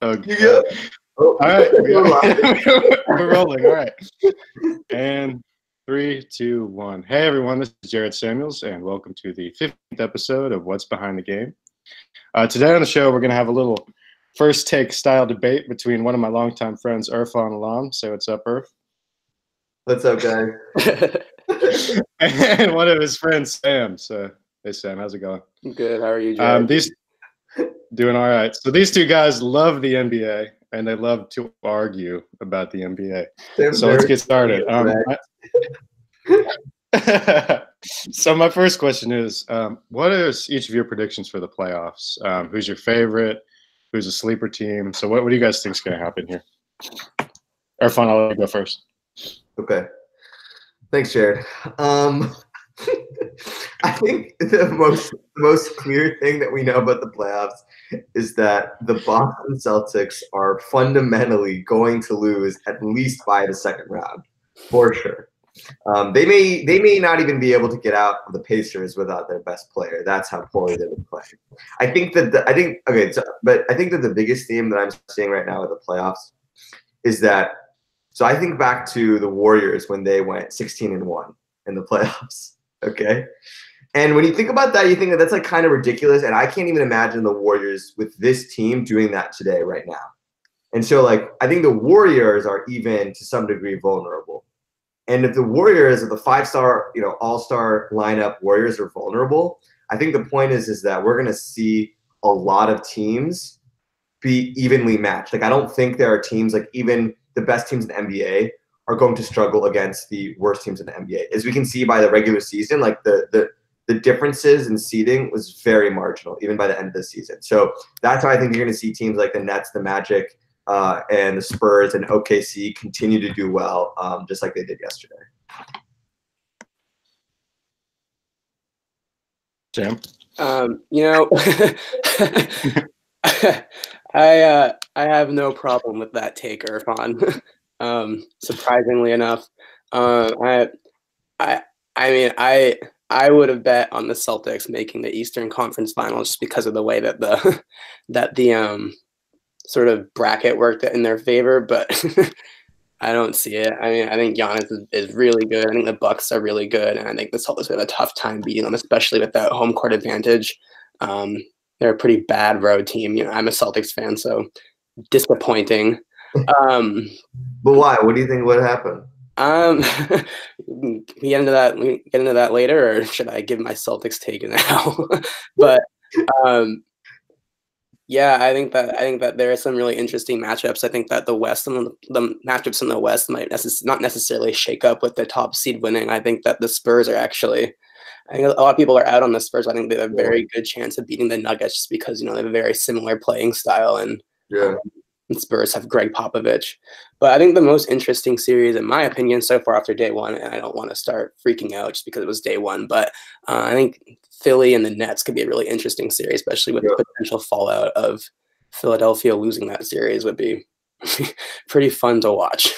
Okay. Oh. All right. We're rolling. All right. And 3, 2, 1. Hey, everyone. This is Jared Samuels, and welcome to the 15th episode of What's Behind the Game. Today on the show, we're going to have a little first take style debate between one of my longtime friends, Irfan Alam. Say what's up, Irf. What's up, guys? And one of his friends, Sam. So, hey, Sam, how's it going? Good. How are you, Jared? Doing all right. So these two guys love the NBA, and they love to argue about the NBA. So let's get started. So my first question is, what is each of your predictions for the playoffs? Who's your favorite? Who's a sleeper team? So what do you guys think is going to happen here? Irfan, I'll let you go first. Okay. Thanks, Jared. I think the most clear thing that we know about the playoffs is that the Boston Celtics are fundamentally going to lose at least by the second round, for sure. They may not even be able to get out of the Pacers without their best player. That's how poorly they've been playing. I think that the biggest theme that I'm seeing right now with the playoffs is that. So I think back to the Warriors when they went 16-1 in the playoffs. Okay. And when you think about that, you think that that's like kind of ridiculous. And I can't even imagine the Warriors with this team doing that today, right now. And so, like, I think the Warriors are even to some degree vulnerable. And if the Warriors, if the 5-star, all-star lineup Warriors are vulnerable, I think the point is that we're going to see a lot of teams be evenly matched. Like, I don't think there are teams, like even the best teams in the NBA are going to struggle against the worst teams in the NBA. As we can see by the regular season, like the differences in seeding was very marginal, even by the end of the season. So that's why I think you're going to see teams like the Nets, the Magic, and the Spurs and OKC continue to do well, just like they did yesterday. Sam? I have no problem with that take, Irfan. Surprisingly enough, I would have bet on the Celtics making the Eastern Conference Finals just because of the way that the sort of bracket worked in their favor, but I don't see it. I mean, I think Giannis is really good. I think the Bucks are really good, and I think the Celtics have a tough time beating them, especially with that home court advantage. They're a pretty bad road team. I'm a Celtics fan, so disappointing. But why? What do you think would happen? We get into that later, or should I give my Celtics take now? But yeah, I think that there are some really interesting matchups. I think that the West and the matchups in the West might not necessarily shake up with the top seed winning. I think that the Spurs are actually. I think a lot of people are out on the Spurs. I think they have a very good chance of beating the Nuggets just because they have a very similar playing style, and Spurs have Greg Popovich. But I think the most interesting series, in my opinion, so far after day one, and I don't want to start freaking out just because it was day one, but I think Philly and the Nets could be a really interesting series, especially with the potential fallout of Philadelphia losing that series would be pretty fun to watch.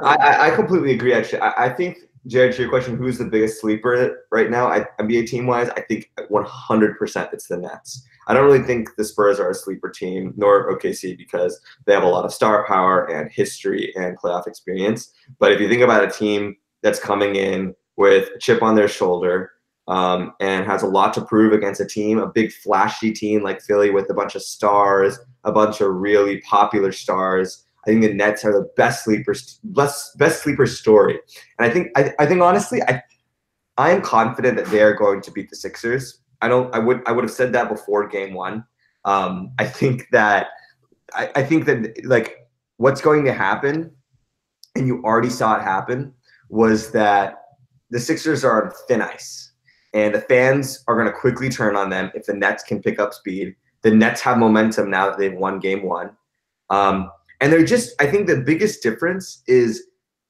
I completely agree, actually. I think, Jared, to your question, who's the biggest sleeper right now, NBA team-wise, I think 100% it's the Nets. I don't really think the Spurs are a sleeper team, nor OKC, because they have a lot of star power and history and playoff experience. But if you think about a team that's coming in with a chip on their shoulder and has a lot to prove against a big flashy team like Philly with a bunch of stars, a bunch of really popular stars, I think the Nets are the best sleeper story. And I think honestly, I am confident that they are going to beat the Sixers. I would have said that before game one. I think that like what's going to happen, and you already saw it happen, was that the Sixers are on thin ice, and the fans are going to quickly turn on them if the Nets can pick up speed. The Nets have momentum now that they've won game one. And I think the biggest difference is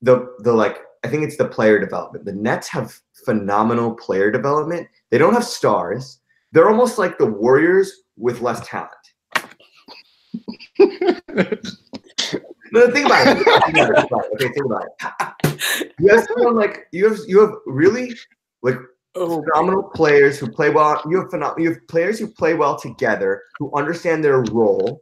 I think it's the player development. The Nets have phenomenal player development. They don't have stars. They're almost like the Warriors with less talent. No, think about it. Okay, think about it. You have someone like you have really like phenomenal players who play well. You have players who play well together, who understand their role.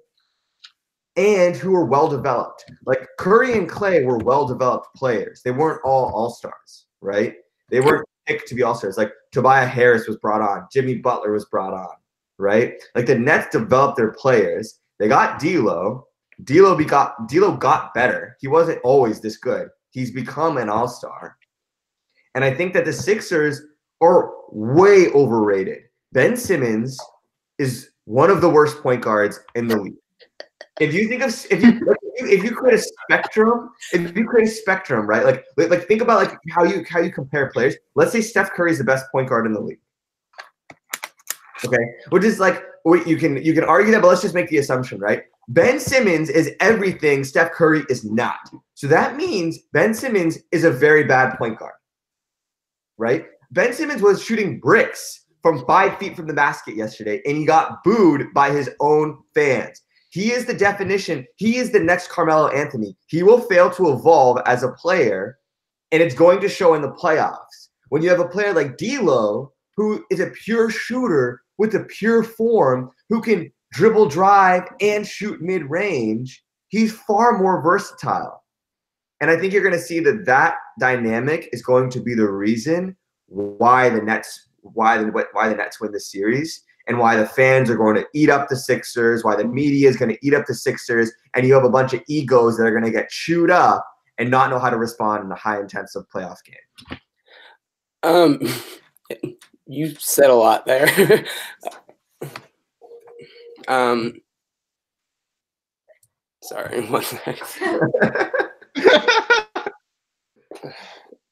and who are well developed. Like Curry and Clay were well developed players. They weren't all stars, right? They weren't picked to be all stars. Like Tobias Harris was brought on, Jimmy Butler was brought on, right? Like the Nets developed their players. They got D'Lo. D'Lo got better. He wasn't always this good. He's become an all-star. And I think that the Sixers are way overrated. Ben Simmons is one of the worst point guards in the league. If you create a spectrum, right? Like think about like how you compare players. Let's say Steph Curry is the best point guard in the league. Okay, which is like you can argue that, but let's just make the assumption, right? Ben Simmons is everything Steph Curry is not. So that means Ben Simmons is a very bad point guard, right? Ben Simmons was shooting bricks from 5 feet from the basket yesterday, and he got booed by his own fans. He is the definition. He is the next Carmelo Anthony. He will fail to evolve as a player, and it's going to show in the playoffs. When you have a player like D'Lo, who is a pure shooter with a pure form, who can dribble, drive, and shoot mid-range, he's far more versatile. And I think you're going to see that dynamic is going to be the reason why the Nets win the series, and why the fans are going to eat up the Sixers, why the media is going to eat up the Sixers, and you have a bunch of egos that are going to get chewed up and not know how to respond in a high-intensive playoff game. You said a lot there. Sorry, one second.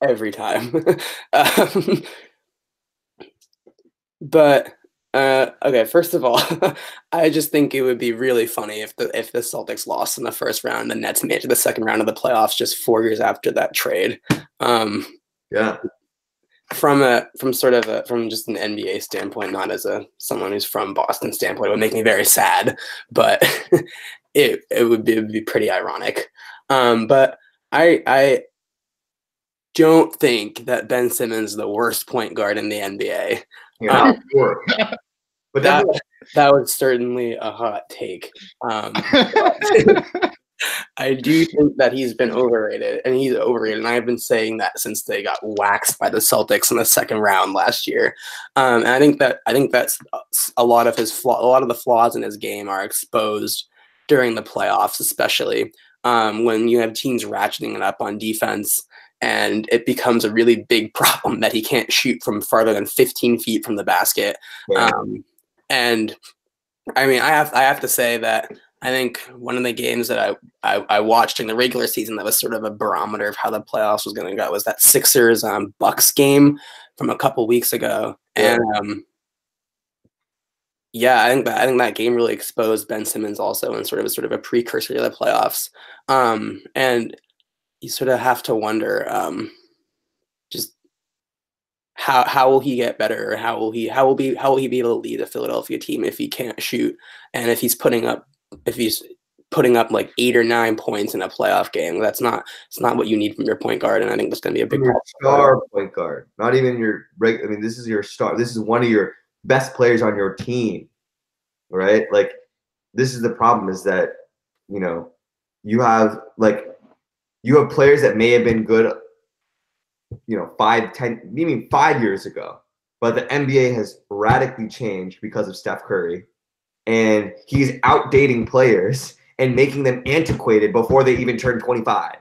Every time. But okay, first of all, I just think it would be really funny if the Celtics lost in the first round, the Nets made it to the second round of the playoffs just 4 years after that trade. Yeah. From just an NBA standpoint, not as someone who's from Boston standpoint, it would make me very sad, but it would be pretty ironic. But I don't think that Ben Simmons is the worst point guard in the NBA. Yeah, sure. But that was certainly a hot take. I do think that he's been overrated, and he's overrated. And I've been saying that since they got waxed by the Celtics in the second round last year. And I think that's a lot of the flaws in his game are exposed during the playoffs, especially when you have teams ratcheting it up on defense, and it becomes a really big problem that he can't shoot from farther than 15 feet from the basket. Yeah. And I mean, I have to say that I think one of the games that I watched in the regular season that was sort of a barometer of how the playoffs was going to go was that Sixers Bucks game from a couple weeks ago. Yeah. And yeah, I think that game really exposed Ben Simmons also, and sort of a precursor to the playoffs. And you sort of have to wonder just how will he get better, or how will he be able to lead a Philadelphia team if he can't shoot, and if he's putting up like 8 or 9 points in a playoff game. It's not what you need from your point guard, and I think that's going to be a big problem. Star point guard, not even your regular. I mean, this is your star. This is one of your best players on your team, right? Like, this is the problem, is that, you know, you have players that may have been good, you know, 5, 10, maybe 5 years ago, but the NBA has radically changed because of Steph Curry, and he's outdating players and making them antiquated before they even turn 25.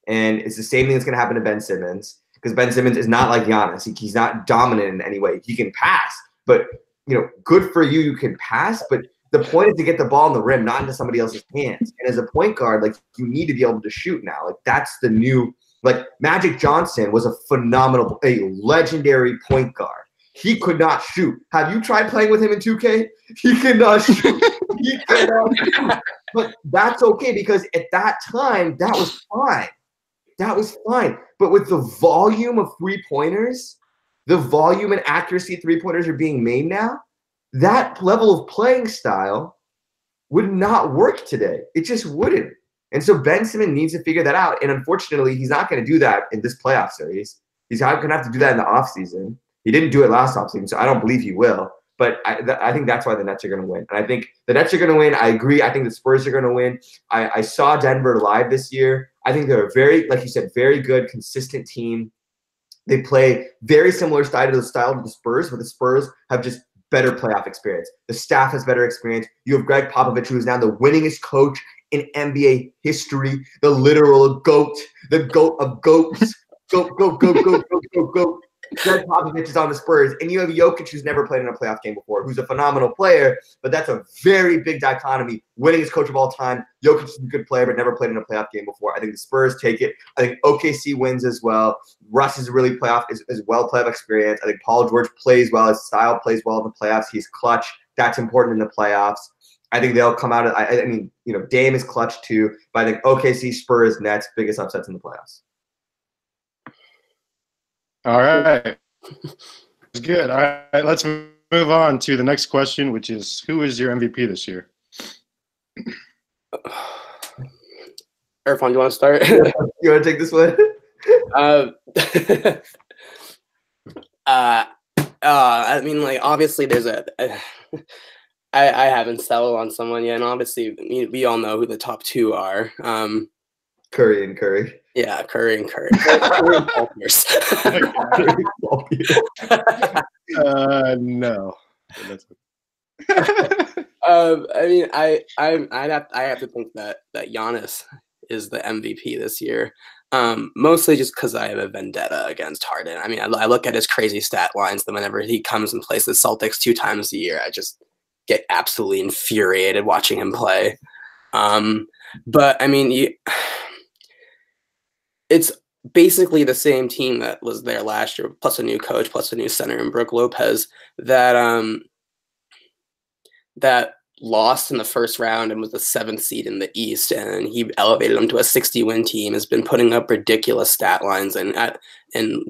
And it's the same thing that's going to happen to Ben Simmons, because Ben Simmons is not like Giannis. He's not dominant in any way. He can pass, but, you know, good for you, you can pass, but the point is to get the ball in the rim, not into somebody else's hands. And as a point guard, like, you need to be able to shoot now. Like, that's the new, like, Magic Johnson was a legendary point guard. He could not shoot. Have you tried playing with him in 2K? He cannot shoot. He cannot shoot. But that's okay, because at that time, that was fine. That was fine. But with the volume of three-pointers, the volume and accuracy three-pointers are being made now, that level of playing style would not work today. It just wouldn't. And so Ben Simmons needs to figure that out. And unfortunately, he's not going to do that in this playoff series. He's going to have to do that in the offseason. He didn't do it last offseason, so I don't believe he will. But I think that's why the Nets are going to win. And I think the Nets are going to win. I agree. I think the Spurs are going to win. I saw Denver live this year. I think they're a very, like you said, very good, consistent team. They play very similar style to the Spurs, but the Spurs have just better playoff experience. The staff has better experience. You have Greg Popovich, who is now the winningest coach in NBA history, the literal GOAT, the GOAT of GOATs. Go. Greg Popovich is on the Spurs, and you have Jokic, who's never played in a playoff game before, who's a phenomenal player, but that's a very big dichotomy. Winningest coach of all time. Jokic is a good player, but never played in a playoff game before. I think the Spurs take it. I think OKC wins as well. Russ is really playoff experience. I think Paul George plays well. His style plays well in the playoffs. He's clutch. That's important in the playoffs. I think they'll come out of. I mean, Dame is clutch too, but I think OKC, Spurs, Nets, biggest upsets in the playoffs. All right. That's good. All right, let's move on to the next question, which is, who is your MVP this year? Irfan, you want to start? You want to take this one? I mean, like, obviously there's I haven't settled on someone yet, and obviously we all know who the top two are. Curry and Curry. Yeah, Curry and Curry. No. I mean, I have to think that Giannis is the MVP this year. Mostly just because I have a vendetta against Harden. I mean, I look at his crazy stat lines, that whenever he comes and plays the Celtics 2 times a year, I just get absolutely infuriated watching him play. But I mean, it's basically the same team that was there last year, plus a new coach, plus a new center in Brook Lopez, that lost in the first round and was the 7th seed in the East, and he elevated them to a 60-win team, has been putting up ridiculous stat lines and in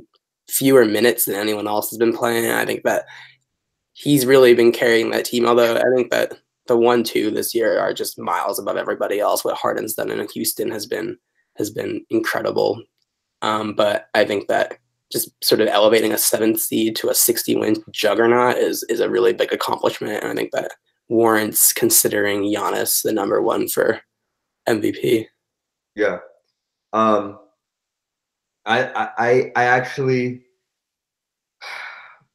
fewer minutes than anyone else has been playing. I think that he's really been carrying that team, although I think that the 1-2 this year are just miles above everybody else. What Harden's done in Houston has been incredible. But I think that just sort of elevating a 7th seed to a 60-win juggernaut is a really big accomplishment. And I think that warrants considering Giannis the number 1 for MVP. Yeah. I actually,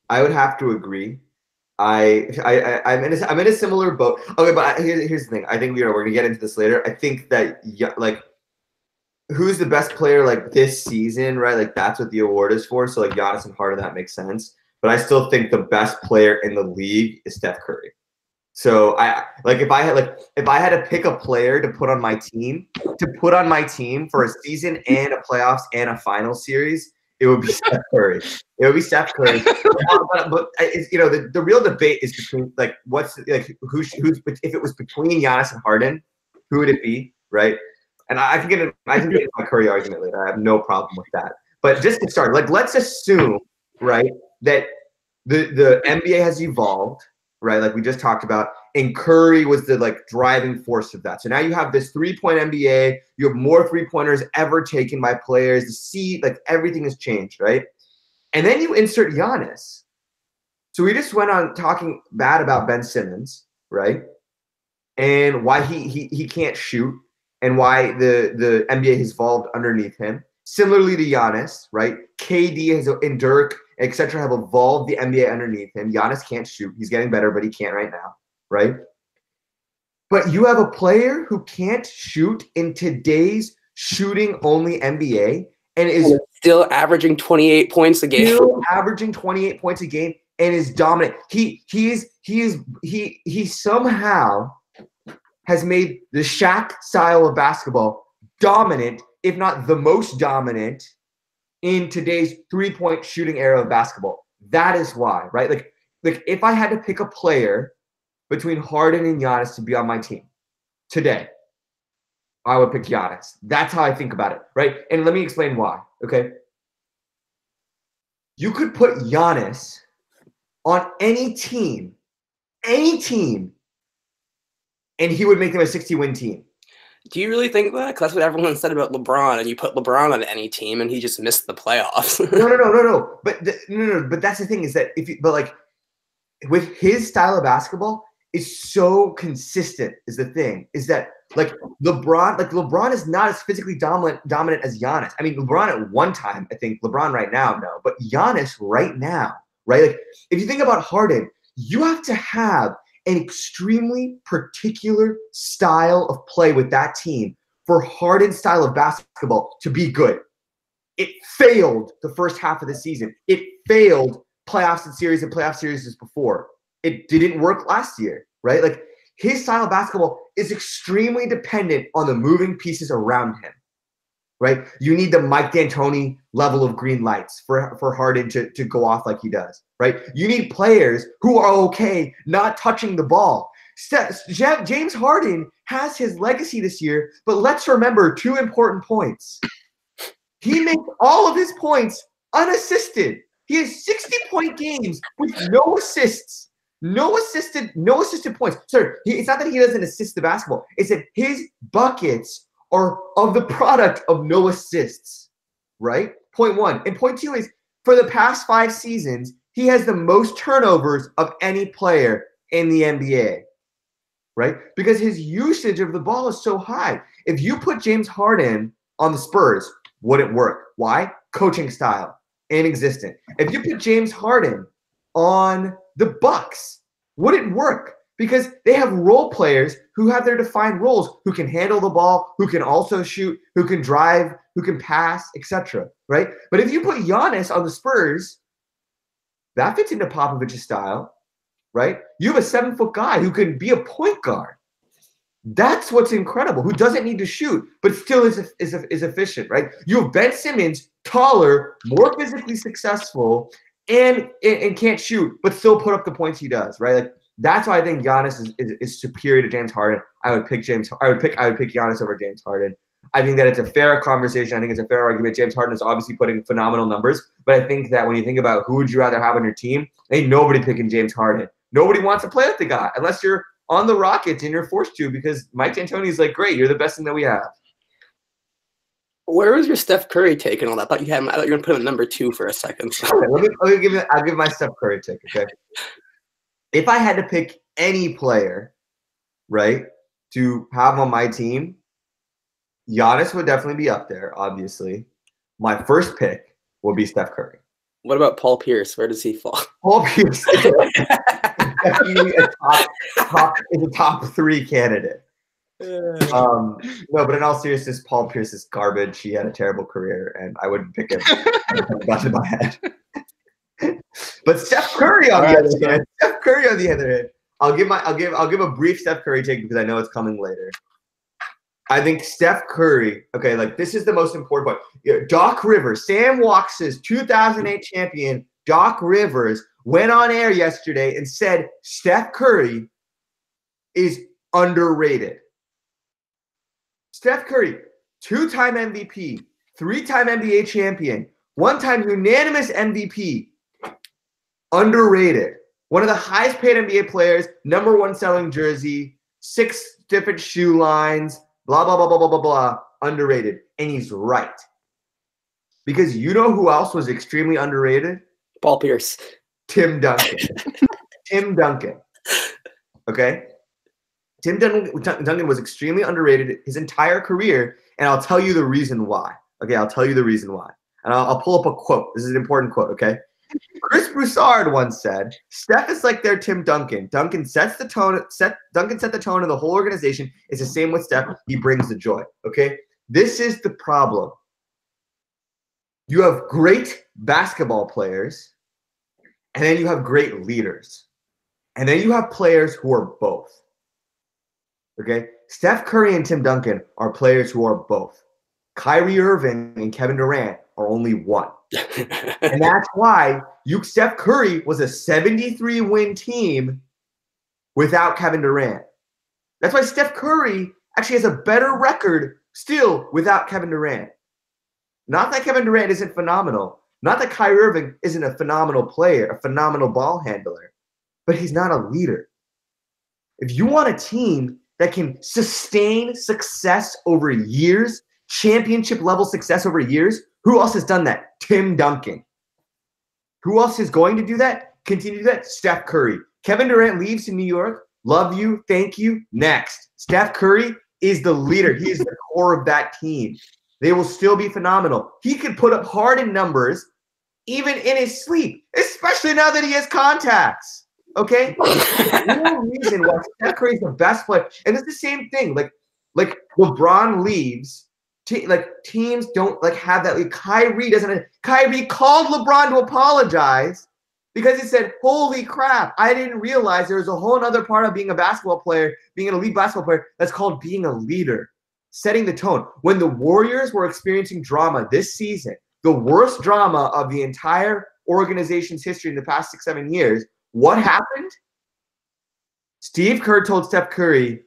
I would have to agree. I'm in a similar boat. Okay, but here's the thing. I think we're gonna get into this later. I think that who's the best player like this season, right? Like that's what the award is for. So like Giannis and Harden, that makes sense. But I still think the best player in the league is Steph Curry. So if I had to pick a player to put on my team for a season and a playoffs and a final series, it would be Steph Curry. It would be Steph Curry. but the real debate is between who's if it was between Giannis and Harden, who would it be, right? And I can get into my Curry argument later. I have no problem with that. But just to start, let's assume, right, that the NBA has evolved, right? Like we just talked about, and Curry was the driving force of that. So now you have this 3-point NBA. You have more 3-pointers ever taken by players. The seed, everything has changed, right? And then you insert Giannis. So we just went on talking bad about Ben Simmons, right? And why he can't shoot, and why the NBA has evolved underneath him. Similarly to Giannis, right? KD and Dirk, etc., have evolved the NBA underneath him. Giannis can't shoot. He's getting better, but he can't right now, right? But you have a player who can't shoot in today's shooting-only NBA and is still averaging 28 points a game. Still averaging 28 points a game and is dominant. He somehow has made the Shaq style of basketball dominant, if not the most dominant, in today's 3-point shooting era of basketball. That is why, right? Like if I had to pick a player between Harden and Giannis to be on my team today, I would pick Giannis. That's how I think about it, right? And let me explain why, okay? You could put Giannis on any team, and he would make them a 60-win team. Do you really think that? Because that's what everyone said about LeBron, and you put LeBron on any team, and he just missed the playoffs. No. But that's the thing is that with his style of basketball is so consistent is the thing, is that like LeBron is not as physically dominant as Giannis. I mean, LeBron at one time, I think LeBron right now, no, but Giannis right now, right? Like if you think about Harden, you have to have an extremely particular style of play with that team for Harden's style of basketball to be good. It failed the first half of the season. It failed playoffs and playoff series before. It didn't work last year, right? Like his style of basketball is extremely dependent on the moving pieces around him, right? You need the Mike D'Antoni level of green lights for Harden to go off like he does, right? You need players who are okay not touching the ball. James Harden has his legacy this year, but let's remember 2 important points. He makes all of his points unassisted. He has 60-point games with no assists. No assisted points. Sir, it's not that he doesn't assist the basketball. It's that his buckets are of the product of no assists, right? Point 1. And point 2 is, for the past 5 seasons, he has the most turnovers of any player in the NBA, right? Because his usage of the ball is so high. If you put James Harden on the Spurs, wouldn't work. Why? Coaching style. Inexistent. If you put James Harden on the Bucks, wouldn't work because they have role players who have their defined roles, who can handle the ball, who can also shoot, who can drive, who can pass, etc. Right? But if you put Giannis on the Spurs, that fits into Popovich's style, right? You have a 7-foot guy who can be a point guard. That's what's incredible. Who doesn't need to shoot, but still is efficient, right? You have Ben Simmons, taller, more physically successful, and can't shoot, but still put up the points he does, right? Like that's why I think Giannis is superior to James Harden. I would pick Giannis over James Harden. I think that it's a fair conversation. I think it's a fair argument. James Harden is obviously putting phenomenal numbers, but I think that when you think about who would you rather have on your team, ain't nobody picking James Harden. Nobody wants to play with the guy unless you're on the Rockets and you're forced to because Mike D'Antoni is like, great, you're the best thing that we have. Where was your Steph Curry take and all that? I thought you were going to put him at number 2 for a second. Okay, I'll give my Steph Curry take, okay? If I had to pick any player, right, to have on my team, Giannis would definitely be up there, obviously. My first pick would be Steph Curry. What about Paul Pierce? Where does he fall? Paul Pierce is definitely a top 3 candidate. No, but in all seriousness, Paul Pierce is garbage. He had a terrible career, and I wouldn't pick him. Got in my head. But Steph Curry on the other hand, I'll give a brief Steph Curry take because I know it's coming later. I think Steph Curry, okay, like this is the most important point. Doc Rivers, Sam Walks' 2008 champion, Doc Rivers, went on air yesterday and said Steph Curry is underrated. Steph Curry, 2-time MVP, 3-time NBA champion, 1-time unanimous MVP, underrated. One of the highest paid NBA players, number 1 selling jersey, 6 different shoe lines, blah, blah, blah, blah, blah, blah, blah, underrated. And he's right. Because you know who else was extremely underrated? Paul Pierce. Tim Duncan. Tim Duncan. Okay? Tim Duncan was extremely underrated his entire career, and I'll tell you the reason why. Okay, I'll tell you the reason why. And I'll pull up a quote. This is an important quote, okay? Chris Broussard once said, Steph is like their Tim Duncan. Duncan sets the tone. Duncan set the tone of the whole organization. It's the same with Steph. He brings the joy, okay? This is the problem. You have great basketball players, and then you have great leaders. And then you have players who are both. Okay? Steph Curry and Tim Duncan are players who are both. Kyrie Irving and Kevin Durant are only one. And that's why Steph Curry was a 73-win team without Kevin Durant. That's why Steph Curry actually has a better record still without Kevin Durant. Not that Kevin Durant isn't phenomenal. Not that Kyrie Irving isn't a phenomenal player, a phenomenal ball handler. But he's not a leader. If you want a team that can sustain success over years, championship level success over years, who else has done that? Tim Duncan. Who else is going to do that? Continue to do that? Steph Curry. Kevin Durant leaves to New York. Love you. Thank you. Next. Steph Curry is the leader. He is the core of that team. They will still be phenomenal. He could put up Harden numbers even in his sleep, especially now that he has contacts. Okay? No reason why Steph Curry is the best player. And it's the same thing. Like LeBron leaves. Teams don't have that. Like Kyrie doesn't. Kyrie called LeBron to apologize because he said, "Holy crap! I didn't realize there was a whole other part of being a basketball player, being an elite basketball player. That's called being a leader, setting the tone." When the Warriors were experiencing drama this season, the worst drama of the entire organization's history in the past 6-7 years, what happened? Steve Kerr told Steph Curry,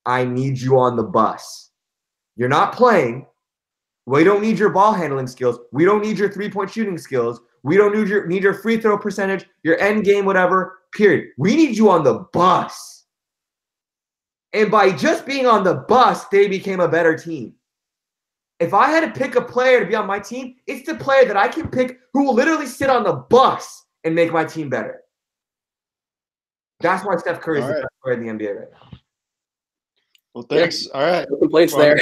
"I need you on the bus. You're not playing. We don't need your ball handling skills. We don't need your three-point shooting skills. We don't need your free throw percentage, your end game, whatever, period. We need you on the bus." And by just being on the bus, they became a better team. If I had to pick a player to be on my team, it's the player that I can pick who will literally sit on the bus and make my team better. That's why Steph Curry is the best player in the NBA right now. Well, thanks. All right. No complaints there.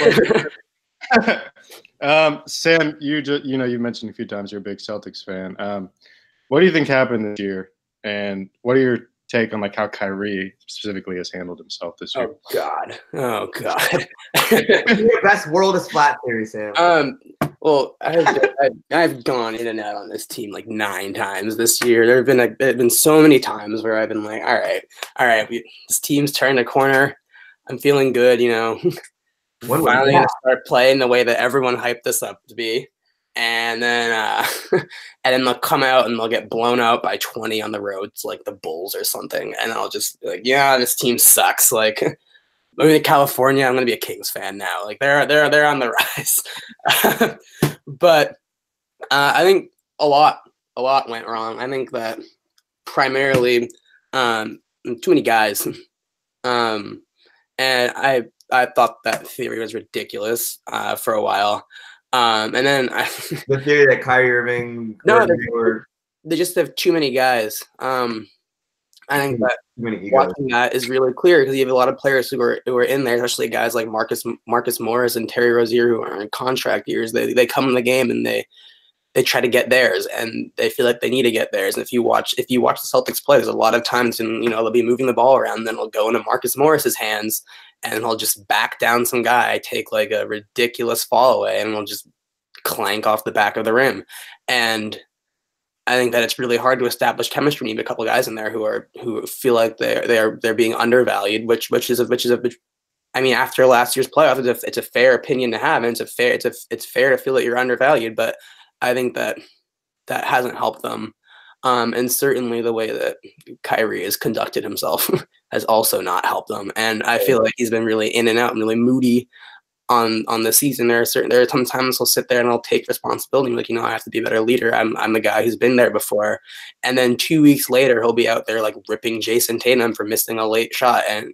Sam, you mentioned a few times you're a big Celtics fan. What do you think happened this year, and what are your take on how Kyrie specifically has handled himself this year? Oh God. Your best world is flat theory, Sam. Well, I've gone in and out on this team 9 times this year. There have been so many times where I've been like, all right, this team's turning a corner. I'm feeling good, Finally gonna start playing the way that everyone hyped this up to be, and then they'll come out and they'll get blown out by 20 on the road to the Bulls or something, and I'll just be yeah, this team sucks. Moving to California, I'm gonna be a Kings fan now. They're on the rise, but I think a lot went wrong. I think that primarily too many guys. And I thought that theory was ridiculous for a while. And then the theory that Kyrie Irving they just have too many guys. I think that watching that is really clear because you have a lot of players who are in there, especially guys like Marcus Morris and Terry Rozier who are in contract years. They come in the game and they try to get theirs, and they feel like they need to get theirs. And if you watch the Celtics play, there's a lot of times, and they'll be moving the ball around, and then it'll go into Marcus Morris's hands, and he'll just back down some guy, take a ridiculous fall away, and he'll just clank off the back of the rim. And I think that it's really hard to establish chemistry. You need a couple guys in there who feel like they're being undervalued, which is I mean, after last year's playoffs, it's a fair opinion to have, and it's fair to feel that you're undervalued, but I think that hasn't helped them. And certainly the way that Kyrie has conducted himself has also not helped them. And I feel like he's been really in and out and really moody on the season. There are some times he'll sit there and he'll take responsibility. I have to be a better leader. I'm the guy who's been there before. And then 2 weeks later, he'll be out there ripping Jason Tatum for missing a late shot. And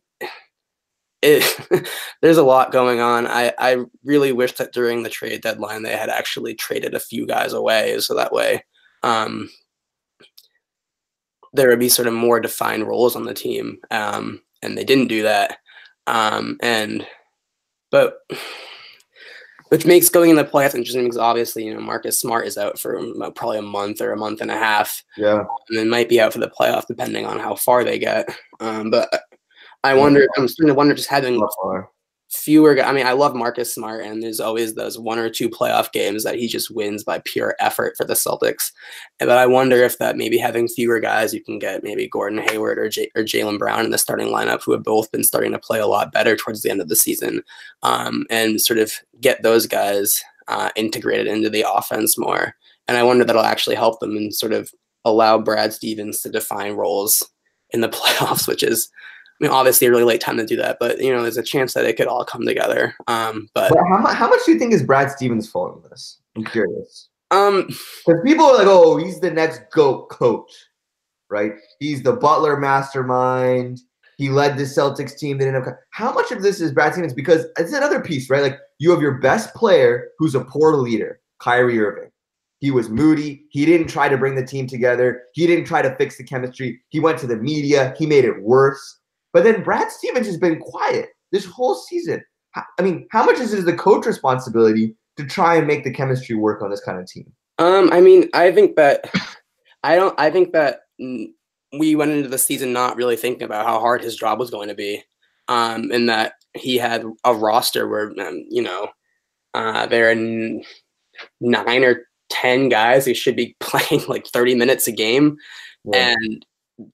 there's a lot going on. I really wish that during the trade deadline they had actually traded a few guys away, so that way there would be sort of more defined roles on the team, and they didn't do that. But which makes going in the playoffs interesting because obviously Marcus Smart is out for probably a month or a month and a half. Yeah, and then might be out for the playoff depending on how far they get. But I'm starting to wonder just having fewer guys. I mean, I love Marcus Smart, and there's always those 1 or 2 playoff games that he just wins by pure effort for the Celtics. But I wonder if that maybe having fewer guys, you can get maybe Gordon Hayward or Jaylen Brown in the starting lineup, who have both been starting to play a lot better towards the end of the season, and sort of get those guys integrated into the offense more. And I wonder that'll actually help them and sort of allow Brad Stevens to define roles in the playoffs, which is, obviously a really late time to do that, but there's a chance that it could all come together. But how much do you think is Brad Stevens' fault in this? I'm curious. Because people are like, "Oh, he's the next GOAT coach, right? He's the Butler mastermind. He led the Celtics team. They didn't have." How much of this is Brad Stevens? Because it's another piece, right? You have your best player who's a poor leader, Kyrie Irving. He was moody. He didn't try to bring the team together. He didn't try to fix the chemistry. He went to the media. He made it worse. But then Brad Stevens has been quiet this whole season. I mean, how much is it the coach responsibility to try and make the chemistry work on this kind of team? I mean, I think that we went into the season not really thinking about how hard his job was going to be, and that he had a roster where there are 9 or 10 guys who should be playing like 30 minutes a game, and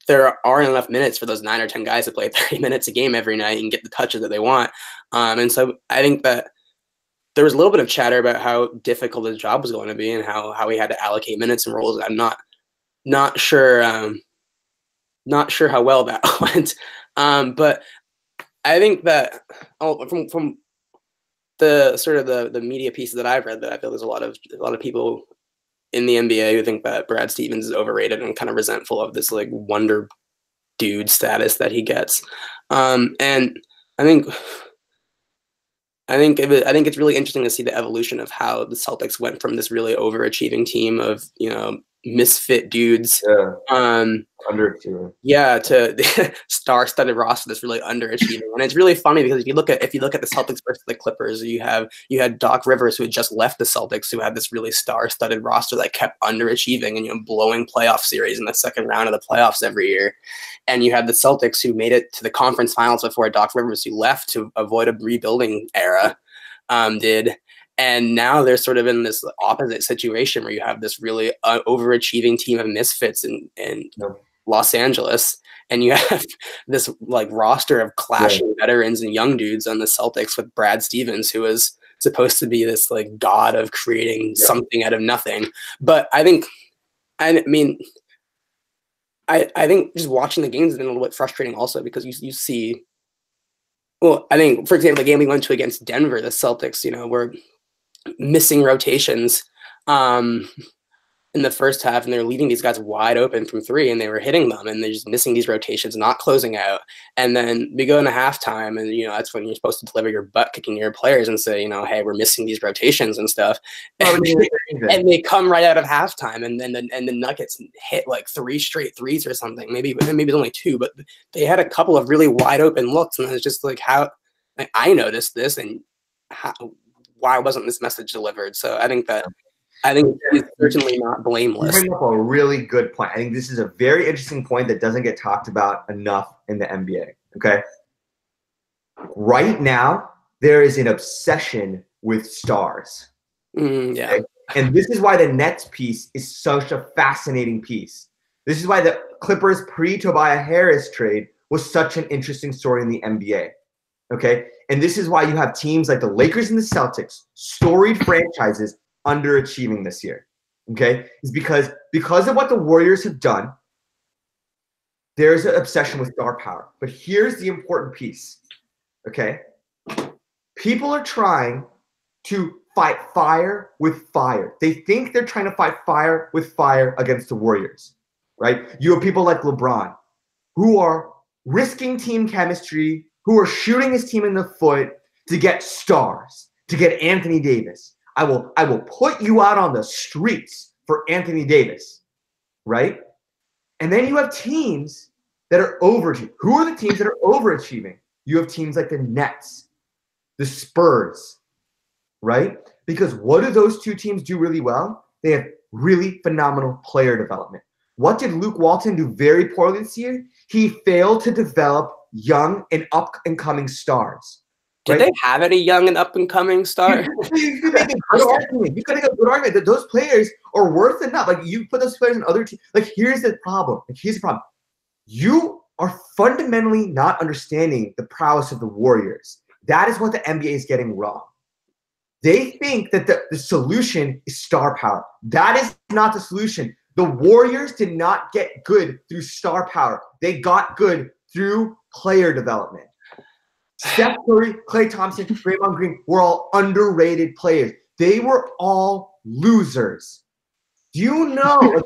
there aren't enough minutes for those 9 or 10 guys to play 30 minutes a game every night and get the touches that they want. And so I think that there was a little bit of chatter about how difficult his job was going to be and how he had to allocate minutes and roles. I'm not sure how well that went. But I think that from the sort of the media pieces that I've read, that I feel there's a lot of people in the NBA who think that Brad Stevens is overrated and kind of resentful of this like wonder dude status that he gets. And I think it's really interesting to see the evolution of how the Celtics went from this really overachieving team of, misfit dudes, underachieving, to the star-studded roster that's really underachieving. And it's really funny because if you look at the Celtics versus the Clippers, you had Doc Rivers, who had just left the Celtics, who had this really star-studded roster that kept underachieving and blowing playoff series in the second round of the playoffs every year. And you had the Celtics, who made it to the conference finals before Doc Rivers, who left to avoid a rebuilding era, did. And now they're sort of in this opposite situation where you have this really overachieving team of misfits in Los Angeles, and you have this like roster of clashing veterans and young dudes on the Celtics with Brad Stevens, who is supposed to be this like god of creating something out of nothing. But I think just watching the games has been a little bit frustrating also, because you see, well, I think, for example, the game we went to against Denver, the Celtics, were missing rotations in the first half, and they're leaving these guys wide open from 3, and they were hitting them, and they're just missing these rotations, not closing out. And then we go into halftime, and that's when you're supposed to deliver your butt kicking to your players and say, hey, we're missing these rotations and stuff. And they come right out of halftime, and the Nuggets hit like 3 straight threes or something. Maybe it's only 2, but they had a couple of really wide open looks, and it's just like, how I noticed this, and why wasn't this message delivered? So I think he's certainly not blameless. You bring up a really good point. I think this is a very interesting point that doesn't get talked about enough in the NBA. Okay. Right now, there is an obsession with stars. Okay? And this is why the Nets piece is such a fascinating piece. This is why the Clippers pre-Tobias Harris trade was such an interesting story in the NBA. Okay. And this is why you have teams like the Lakers and the Celtics, storied franchises, underachieving this year. Okay. Is because of what the Warriors have done, there's an obsession with star power. But here's the important piece. Okay. People are trying to fight fire with fire. They think they're trying to fight fire with fire against the Warriors, right? You have people like LeBron who are risking team chemistry, who are shooting his team in the foot to get stars, to get Anthony Davis. I will put you out on the streets for Anthony Davis, right? And then you have teams that are overachieving. Who are the teams that are overachieving? You have teams like the Nets, the Spurs, right? Because what do those two teams do really well? They have really phenomenal player development. What did Luke Walton do very poorly this year? He failed to develop young and up-and-coming stars. Did they have any young and up-and-coming stars? You could make a good argument. You could make a good argument that those players are worth enough. Like, you put those players in other teams. Like, here's the problem. You are fundamentally not understanding the prowess of the Warriors. That is what the NBA is getting wrong. They think that the solution is star power. That is not the solution. The Warriors did not get good through star power. They got good through player development. Steph Curry, Klay Thompson, Draymond Green were all underrated players. They were all losers. Do you know?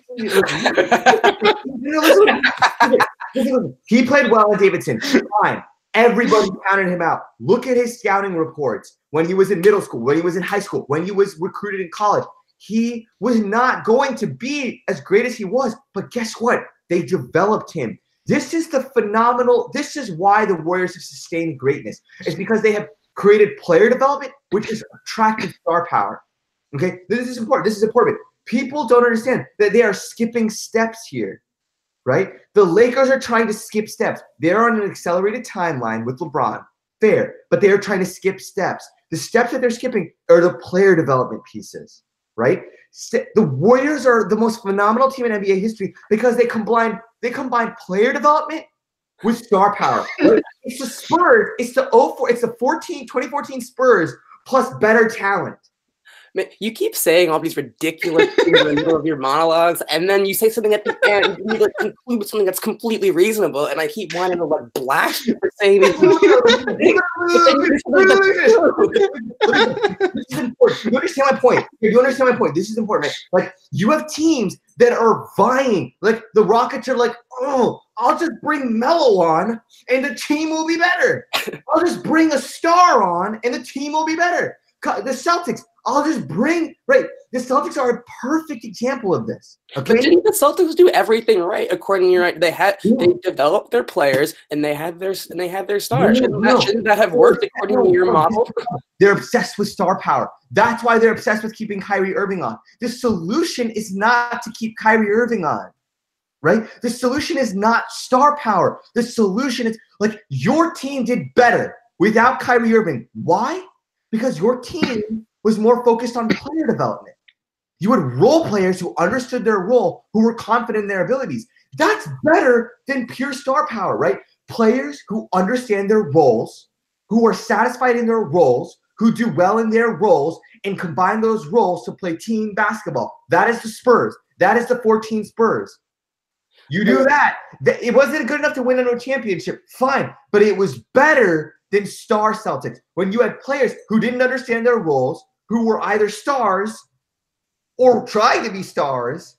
He played well at Davidson. Fine. Everybody counted him out. Look at his scouting reports when he was in middle school, when he was in high school, when he was recruited in college. he was not going to be as great as he was. But guess what? They developed him. This is why the Warriors have sustained greatness. It's because they have created player development, which is attractive star power. Okay, this is important. This is important. People don't understand that they are skipping steps here, right? The Lakers are trying to skip steps. They're on an accelerated timeline with LeBron. Fair, but they are trying to skip steps. The steps that they're skipping are the player development pieces, right? The Warriors are the most phenomenal team in NBA history because they combine player development with star power. It's the Spurs. It's the 2014 Spurs plus better talent. Man, you keep saying all these ridiculous things in the middle of your monologues, and then you say something at the end, and you like conclude with something that's completely reasonable, and I keep wanting to like blast you for saying these things. This is important. You understand my point? You understand my point? This is important. Man. Like, you have teams that are vying. Like, the Rockets are like, oh, I'll just bring Melo on, and the team will be better. I'll just bring a star on, and the team will be better. The Celtics, I'll just bring the Celtics are a perfect example of this. Okay, but didn't the Celtics do everything right according to your right? They developed their players and they had their stars. Shouldn't that have worked according to your model? They're obsessed with star power. That's why they're obsessed with keeping Kyrie Irving on. The solution is not to keep Kyrie Irving on. Right? The solution is not star power. The solution is like your team did better without Kyrie Irving. Why? Because your team was more focused on player development. You had role players who understood their role, who were confident in their abilities. That's better than pure star power, right? Players who understand their roles, who are satisfied in their roles, who do well in their roles, and combine those roles to play team basketball. That is the Spurs. That is the 14 Spurs. You do that. It wasn't good enough to win a championship. Fine. But it was better than star Celtics. When you had players who didn't understand their roles, who were either stars or trying to be stars,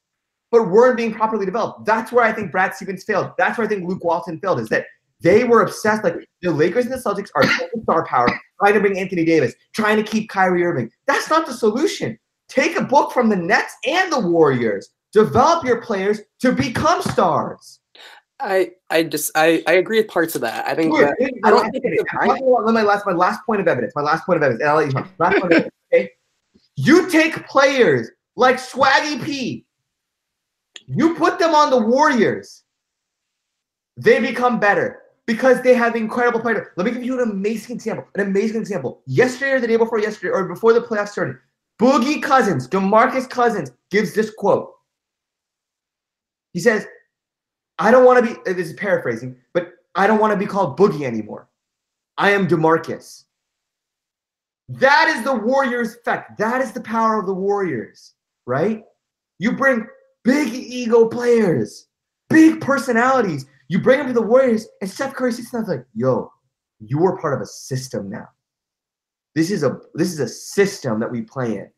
but weren't being properly developed. That's where I think Brad Stevens failed. That's where I think Luke Walton failed, is that they were obsessed. Like, the Lakers and the Celtics are star power, trying to bring Anthony Davis, trying to keep Kyrie Irving. That's not the solution. Take a book from the Nets and the Warriors. Develop your players to become stars. I agree with parts of that. I think that I don't think it's my last point of evidence. And I'll let you know. Last point of evidence. Okay, you take players like Swaggy P. You put them on the Warriors. They become better because they have incredible players. Let me give you an amazing example. Yesterday or the day before yesterday, or before the playoffs started, Boogie Cousins, DeMarcus Cousins, gives this quote. He says, I don't want to be, this is paraphrasing, but I don't want to be called Boogie anymore. I am DeMarcus. That is the Warriors' effect. That is the power of the Warriors, right? You bring big ego players, big personalities. You bring them to the Warriors, and Steph Curry sits down and is like, yo, you are part of a system now. This is a system that we play in,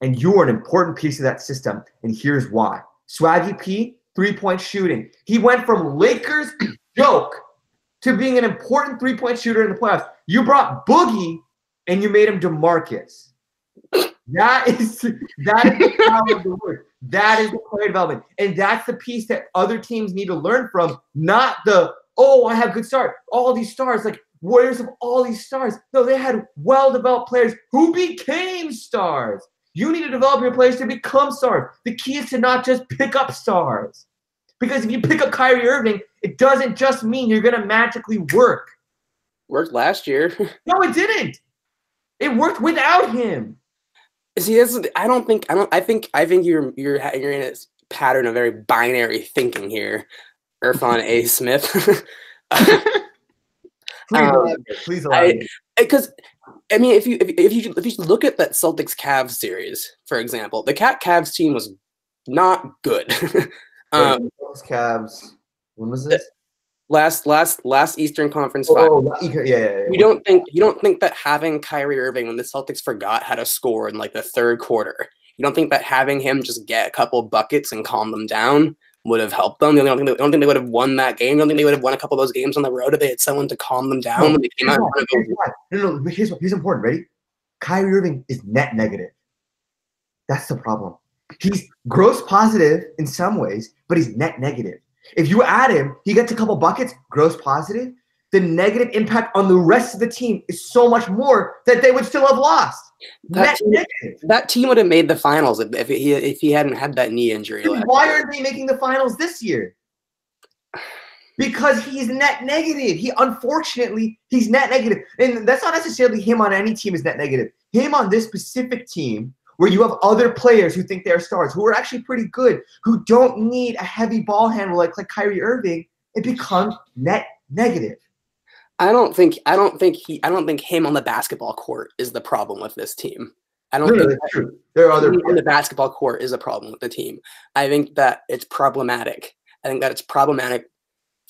and you are an important piece of that system, and here's why. Swaggy P, three-point shooting. He went from Lakers joke to being an important three-point shooter in the playoffs. You brought Boogie and you made him DeMarcus. That is the power of the word. That is the player development. And that's the piece that other teams need to learn from, not the, oh, I have good stars. All these stars, like Warriors have all these stars. No, they had well-developed players who became stars. You need to develop your players to become stars. The key is to not just pick up stars. Because if you pick up Kyrie Irving, it doesn't just mean you're going to magically work. Worked last year. No, it didn't. It worked without him. See, I think you're in a pattern of very binary thinking here, Irfan A. Smith. Please allow me. Because I mean, if you look at that Celtics Cavs series, for example, the Cavs team was not good. Cavs. When was this? Last Eastern Conference Final. Yeah. You don't think that having Kyrie Irving, when the Celtics forgot how to score in like the third quarter, you don't think that having him just get a couple buckets and calm them down would have helped them? You don't think they would have won that game? You don't think they would have won a couple of those games on the road if they had someone to calm them down when they came out? No. Here's important. Ready? Kyrie Irving is net negative. That's the problem. He's gross positive in some ways, but he's net negative. If you add him, he gets a couple buckets, gross positive. The negative impact on the rest of the team is so much more that they would still have lost. That team would have made the finals if he hadn't had that knee injury. Why aren't they making the finals this year? Because he's net negative. Unfortunately, he's net negative. And that's not necessarily him on any team is net negative. Him on this specific team where you have other players who think they're stars, who are actually pretty good, who don't need a heavy ball handle like Kyrie Irving, it becomes net negative. I don't think him on the basketball court is the problem with this team. I don't think that's true. There are other on the basketball court is a problem with the team. I think that it's problematic. I think that it's problematic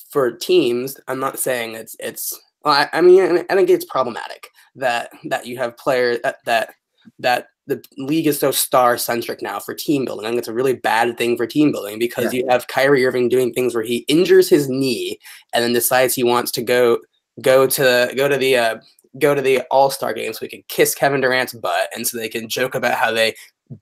for teams. I'm not saying it's. Well, I think it's problematic that you have players that the league is so star-centric now for team building. I think it's a really bad thing for team building because you have Kyrie Irving doing things where he injures his knee and then decides he wants to go to the All-Star game so he can kiss Kevin Durant's butt and so they can joke about how they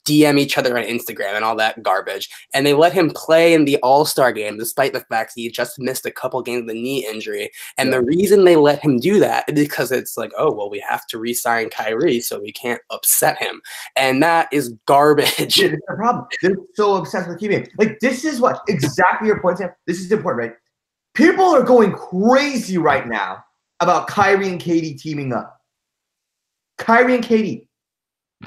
DM each other on Instagram and all that garbage. And they let him play in the All-Star game despite the fact he just missed a couple games with a knee injury. And the reason they let him do that is because it's like, oh, well, we have to re-sign Kyrie so we can't upset him. And that is garbage. That's the problem. They're so obsessed with keeping him. Like, this is what exactly your point, Sam. This is important, right? People are going crazy right now about Kyrie and KD teaming up. Kyrie and KD.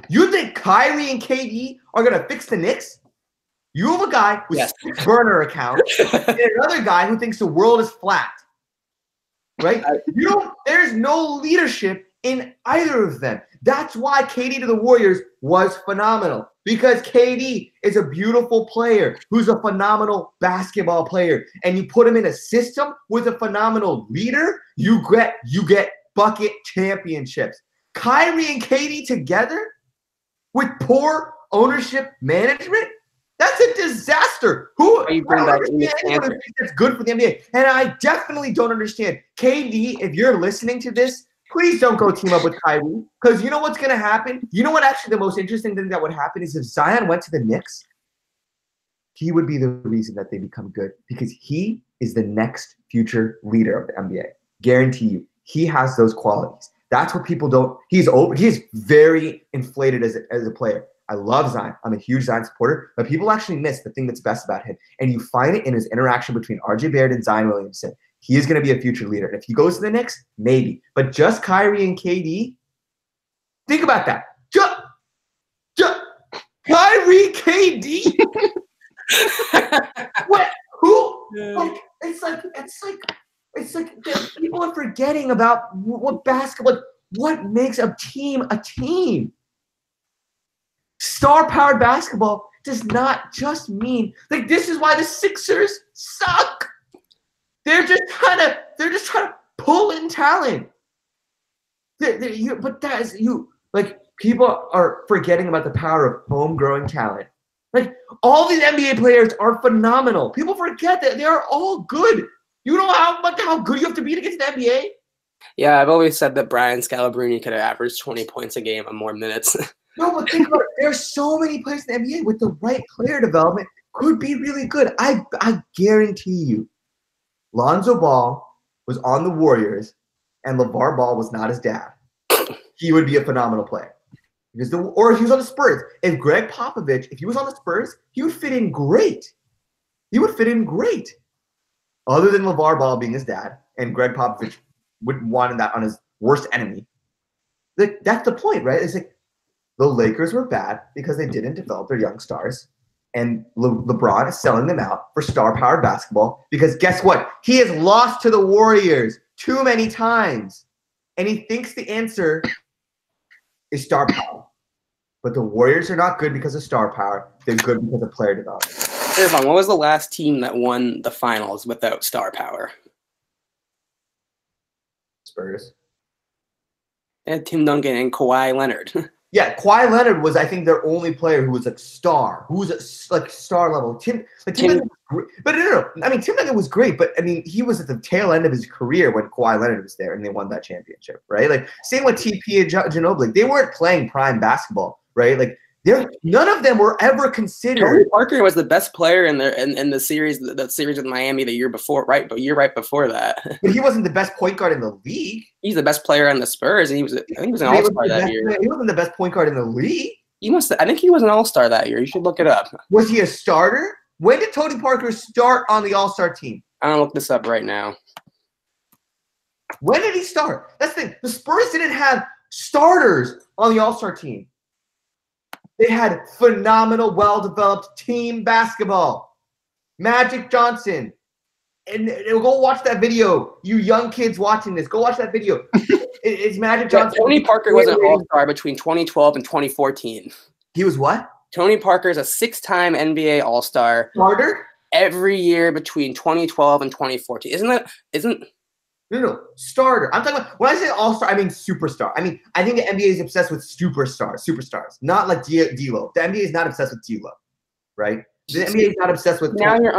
You think Kyrie and KD are going to fix the Knicks? You have a guy with 6 burner accounts and another guy who thinks the world is flat. Right? There's no leadership in either of them. That's why KD to the Warriors was phenomenal. Because KD is a beautiful player who's a phenomenal basketball player. And you put him in a system with a phenomenal leader, you get bucket championships. Kyrie and KD together with poor ownership management, that's a disaster. That's good for the NBA. And I definitely don't understand. KD, if you're listening to this, please don't go team up with Kyrie, because you know what's going to happen? You know what actually the most interesting thing that would happen is if Zion went to the Knicks, he would be the reason that they become good, because he is the next future leader of the NBA. Guarantee you. He has those qualities. That's what people don't – he's very inflated as a player. I love Zion. I'm a huge Zion supporter, but people actually miss the thing that's best about him. And you find it in his interaction between RJ Barrett and Zion Williamson. He is going to be a future leader. And if he goes to the Knicks, maybe. But just Kyrie and KD, think about that. Kyrie, KD? What? Who? Like, it's like people are forgetting about what basketball, what makes a team a team. Star-powered basketball does not just mean, like, this is why the Sixers suck. They're just trying to pull in talent. People are forgetting about the power of home-growing talent. Like, all these NBA players are phenomenal. People forget that they are all good. You know how good you have to be to get to the NBA? Yeah, I've always said that Brian Scalabrine could have averaged 20 points a game on more minutes. No, but think about it. There are so many players in the NBA with the right player development could be really good. I guarantee you, Lonzo Ball was on the Warriors and LeVar Ball was not his dad. He would be a phenomenal player. Or if he was on the Spurs. If Greg Popovich, if he was on the Spurs, he would fit in great. Other than LeVar Ball being his dad, and Greg Popovich would want that on his worst enemy. Like, that's the point, right? It's like the Lakers were bad because they didn't develop their young stars. And LeBron is selling them out for star-powered basketball because guess what? He has lost to the Warriors too many times. And he thinks the answer is star power. But the Warriors are not good because of star power. They're good because of player development. Irfan, what was the last team that won the finals without star power? Spurs. And Tim Duncan and Kawhi Leonard. Yeah, Kawhi Leonard was, I think, their only player who was a star, who was a star level. Tim Duncan was great. But no. I mean, Tim Duncan was great, but I mean, he was at the tail end of his career when Kawhi Leonard was there and they won that championship, right? Like, same with TP and Ginobili. They weren't playing prime basketball, right? Like, None of them were ever considered. Tony Parker was the best player in the series, the series with Miami the year before, right? But year right before that. But he wasn't the best point guard in the league. He's the best player on the Spurs, and I think he was an all-star that year. He wasn't the best point guard in the league. I think he was an all-star that year. You should look it up. Was he a starter? When did Tony Parker start on the all-star team? I'm gonna look this up right now. When did he start? That's the thing. The Spurs didn't have starters on the all-star team. They had phenomenal, well-developed team basketball. Magic Johnson. And go watch that video. You young kids watching this, go watch that video. It's Magic Johnson. Tony Parker was an all-star between 2012 and 2014. He was what? Tony Parker is a 6-time NBA all-star. Starter? Every year between 2012 and 2014. No, starter. I'm talking about, when I say all-star, I mean superstar. I think the NBA is obsessed with superstars, not like D-Lo. The NBA is not obsessed with D-Lo, right? The NBA is not obsessed with. Now you're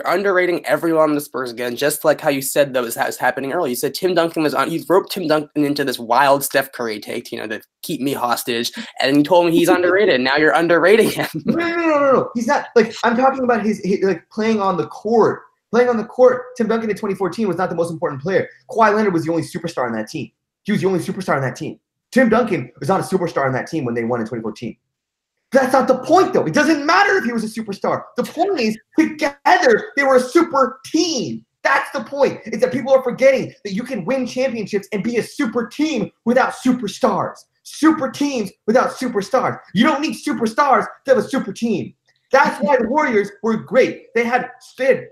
underrating everyone on the Spurs again, just like how you said that was happening earlier. You said Tim Duncan was on. You roped Tim Duncan into this wild Steph Curry take, to keep me hostage, and you told me he's underrated. Now you're underrating him. No. He's not. Like, I'm talking about his like playing on the court. Playing on the court, Tim Duncan in 2014 was not the most important player. Kawhi Leonard was the only superstar on that team. He was the only superstar on that team. Tim Duncan was not a superstar on that team when they won in 2014. That's not the point, though. It doesn't matter if he was a superstar. The point is, together, they were a super team. That's the point. It's that people are forgetting that you can win championships and be a super team without superstars. Super teams without superstars. You don't need superstars to have a super team. That's why the Warriors were great. They had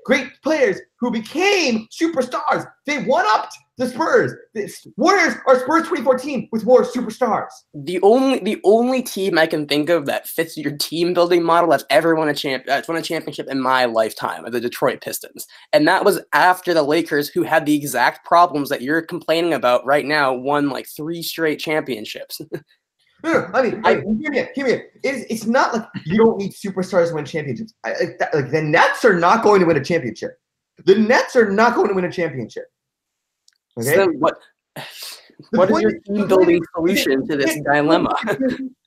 great players who became superstars. They one-upped the Spurs. The Warriors are Spurs 2014 with more superstars. The only team I can think of that fits your team building model that's ever won a championship in my lifetime are the Detroit Pistons. And that was after the Lakers, who had the exact problems that you're complaining about right now, won like 3 straight championships. No, hear me. It's not like you don't need superstars to win championships. Like the Nets are not going to win a championship. The Nets are not going to win a championship. Okay. So what is your team building solution to this dilemma?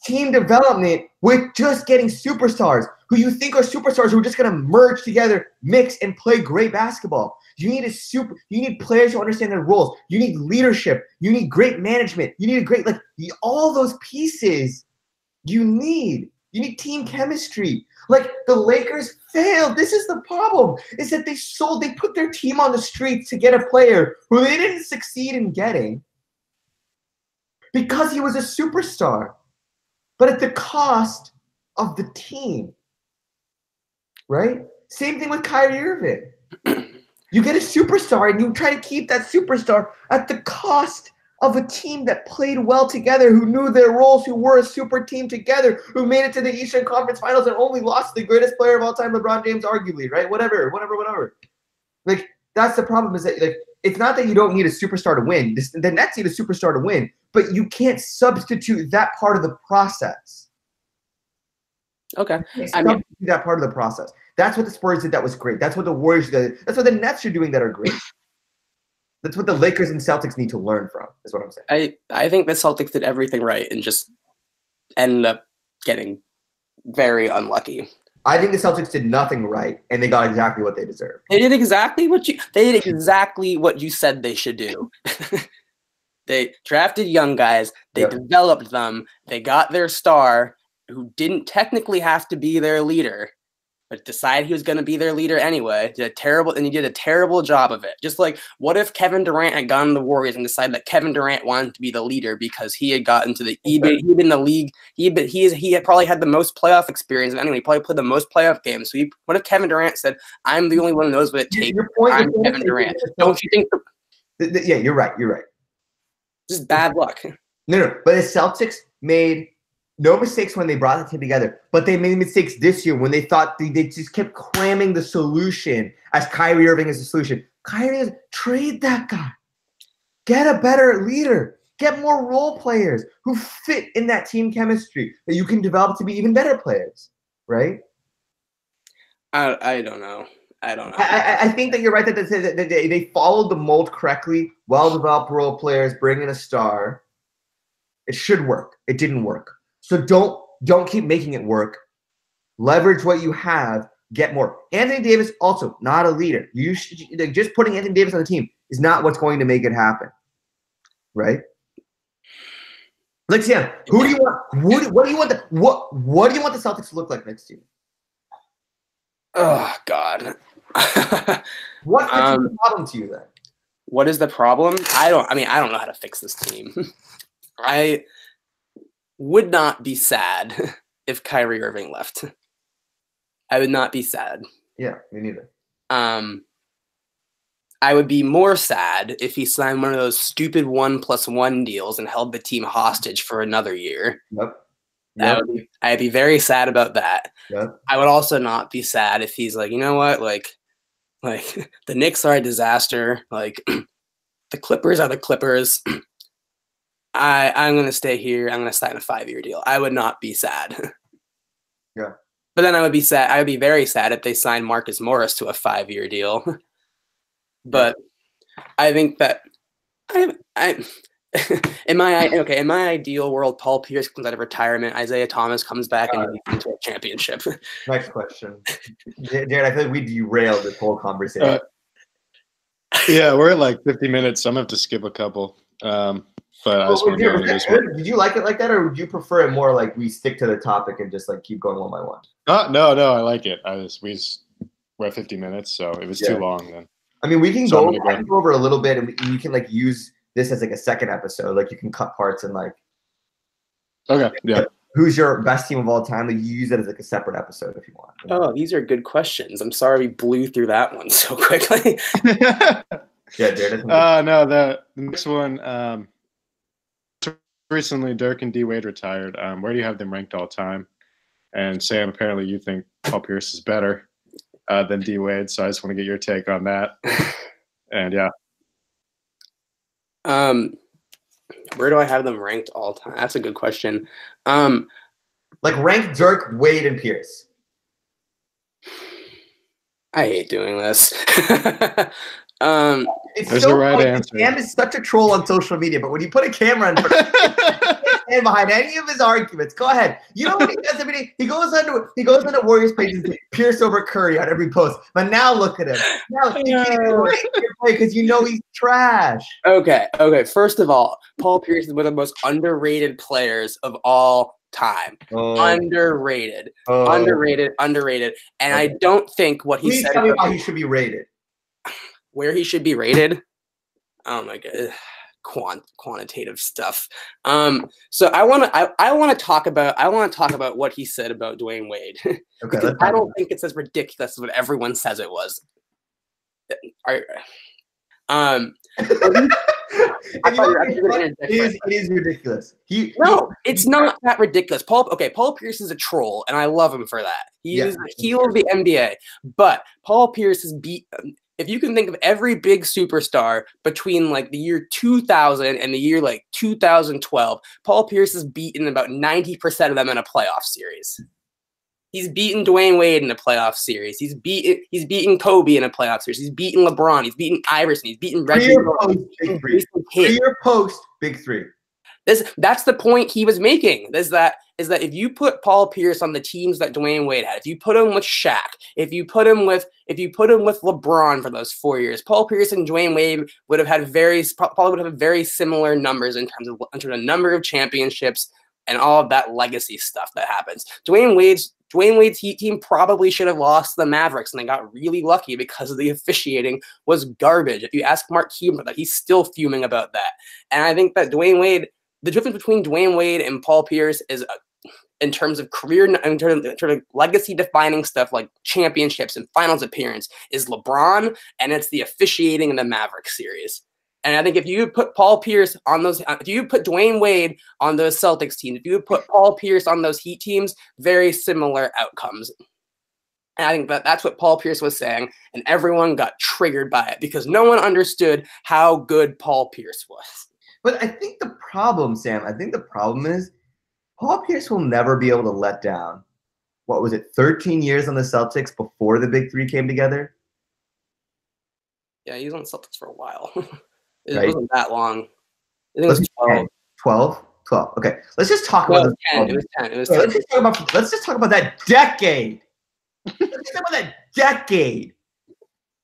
Team development with just getting superstars who you think are superstars who are just going to merge together, mix, and play great basketball. You need players who understand their roles. You need leadership. You need great management. You need all those pieces you need. You need team chemistry. Like the Lakers failed. This is the problem, is that they put their team on the streets to get a player who they didn't succeed in getting because he was a superstar, but at the cost of the team, right? Same thing with Kyrie Irving. You get a superstar and you try to keep that superstar at the cost of a team that played well together, who knew their roles, who were a super team together, who made it to the Eastern Conference Finals and only lost the greatest player of all time, LeBron James, arguably, right? Whatever. Like, that's the problem, is that it's not that you don't need a superstar to win. The Nets need a superstar to win, but you can't substitute that part of the process. Okay. That part of the process. That's what the Spurs did that was great. That's what the Warriors did. That's what the Nets are doing that are great. That's what the Lakers and Celtics need to learn from, is what I'm saying. I think the Celtics did everything right and just ended up getting very unlucky. I think the Celtics did nothing right, and they got exactly what they deserved. They did exactly what you said they should do. They drafted young guys. They developed them. They got their star, who didn't technically have to be their leader, but decided he was going to be their leader anyway. He did a terrible job of it. Just like, what if Kevin Durant had gone to the Warriors and decided that Kevin Durant wanted to be the leader because he had gotten to he'd been in the league. He had probably had the most playoff experience of anyone. He probably played the most playoff games. So what if Kevin Durant said, "I'm the only one who knows what it takes. I'm Kevin Durant." Don't you think? Yeah, you're right. This is bad luck. No. But the Celtics made no mistakes when they brought the team together, but they made mistakes this year when they thought they just kept cramming the solution as Kyrie Irving is the solution. Kyrie, trade that guy. Get a better leader. Get more role players who fit in that team chemistry that you can develop to be even better players, right? I don't know. I think that you're right that they followed the mold correctly. Well-developed role players, bring in a star. It should work. It didn't work. So don't don't keep making it work. Leverage what you have, get more. Anthony Davis also not a leader. You should, like, just putting Anthony Davis on the team is not what's going to make it happen, right? Like, Sam, who do you want? What do you want? What do you want the Celtics to look like next year? Oh God. What's the problem to you then? What is the problem? I don't know how to fix this team. I would not be sad if Kyrie Irving left. I would not be sad. Yeah, me neither. I would be more sad if he signed one of those stupid 1+1 deals and held the team hostage for another year. Yep. I'd be very sad about that. Yep. I would also not be sad if he's like, you know what, like the Knicks are a disaster. Like the Clippers are the Clippers. I'm gonna stay here. I'm gonna sign a 5-year deal. I would not be sad. Yeah. But then I would be sad. I would be very sad if they signed Marcus Morris to a 5-year deal. But I think that in my ideal world, Paul Pierce comes out of retirement, Isaiah Thomas comes back and leads into a championship. Next question. Jared, I feel like we derailed this whole conversation. Yeah, we're at like 50 minutes, so I'm going to have to skip a couple. But I just want to go into this one. Did you like it like that, or would you prefer it more like we stick to the topic and just like keep going one by one? No, I like it. We're at 50 minutes, so it was too long then. I mean, we can go over a little bit, and you can like use this as like a second episode. Like you can cut parts and like. Okay. Yeah. Who's your best team of all time? Like you use it as like a separate episode if you want. Oh, these are good questions. I'm sorry we blew through that one so quickly. Yeah, Jared. No, the next one. Recently, Dirk and D Wade retired. Where do you have them ranked all time? And Sam, apparently you think Paul Pierce is better than D Wade, so I just want to get your take on that. And yeah. Where do I have them ranked all time? That's a good question. Like rank Dirk, Wade, and Pierce. I hate doing this. There's the right answer. Sam is such a troll on social media, but when you put a camera in front of him, and behind any of his arguments, go ahead. You know what he does every day? He goes onto Warriors page and says Pierce over Curry on every post. But now look at him. Now you can't because you know he's trash. Okay. First of all, Paul Pierce is one of the most underrated players of all time. Underrated. And I don't think what he said. Tell me why he should be rated. Where he should be rated? Oh my god. Quantitative stuff. So I want to talk about what he said about Dwayne Wade. Because I don't think it's as ridiculous as what everyone says it was. It is ridiculous. It's not that ridiculous. Paul Pierce is a troll, and I love him for that. He is the heel of the NBA. But Paul Pierce has beat. If you can think of every big superstar between like the year 2000 and the year like 2012, Paul Pierce has beaten about 90% of them in a playoff series. He's beaten Dwayne Wade in a playoff series. He's beaten Kobe in a playoff series. He's beaten LeBron. He's beaten Iverson. He's beaten Reggie. Post big three. That's the point he was making. Is that if you put Paul Pierce on the teams that Dwayne Wade had, if you put him with Shaq, if you put him with LeBron for those 4 years, Paul Pierce and Dwayne Wade would have had very similar numbers in terms of the number of championships and all of that legacy stuff that happens. Dwayne Wade's Heat team probably should have lost to the Mavericks, and they got really lucky because of the officiating was garbage. If you ask Mark Cuban about that, he's still fuming about that. And I think that the difference between Dwayne Wade and Paul Pierce is in terms of career, in terms of legacy-defining stuff like championships and finals appearance, is LeBron, and it's the officiating in the Mavericks series. And I think if you put Paul Pierce on those, if you put Dwayne Wade on those Celtics teams, if you put Paul Pierce on those Heat teams, very similar outcomes. And I think that's what Paul Pierce was saying, and everyone got triggered by it because no one understood how good Paul Pierce was. But I think the problem, Sam, is Paul Pierce will never be able to let down, 13 years on the Celtics before the Big Three came together? Yeah, he was on the Celtics for a while. It wasn't that long. I think it was 12. 12. Okay, let's just talk No, about it was 10. It was 10. It was Okay, 10. let's just talk about that decade. Let's just talk about that decade.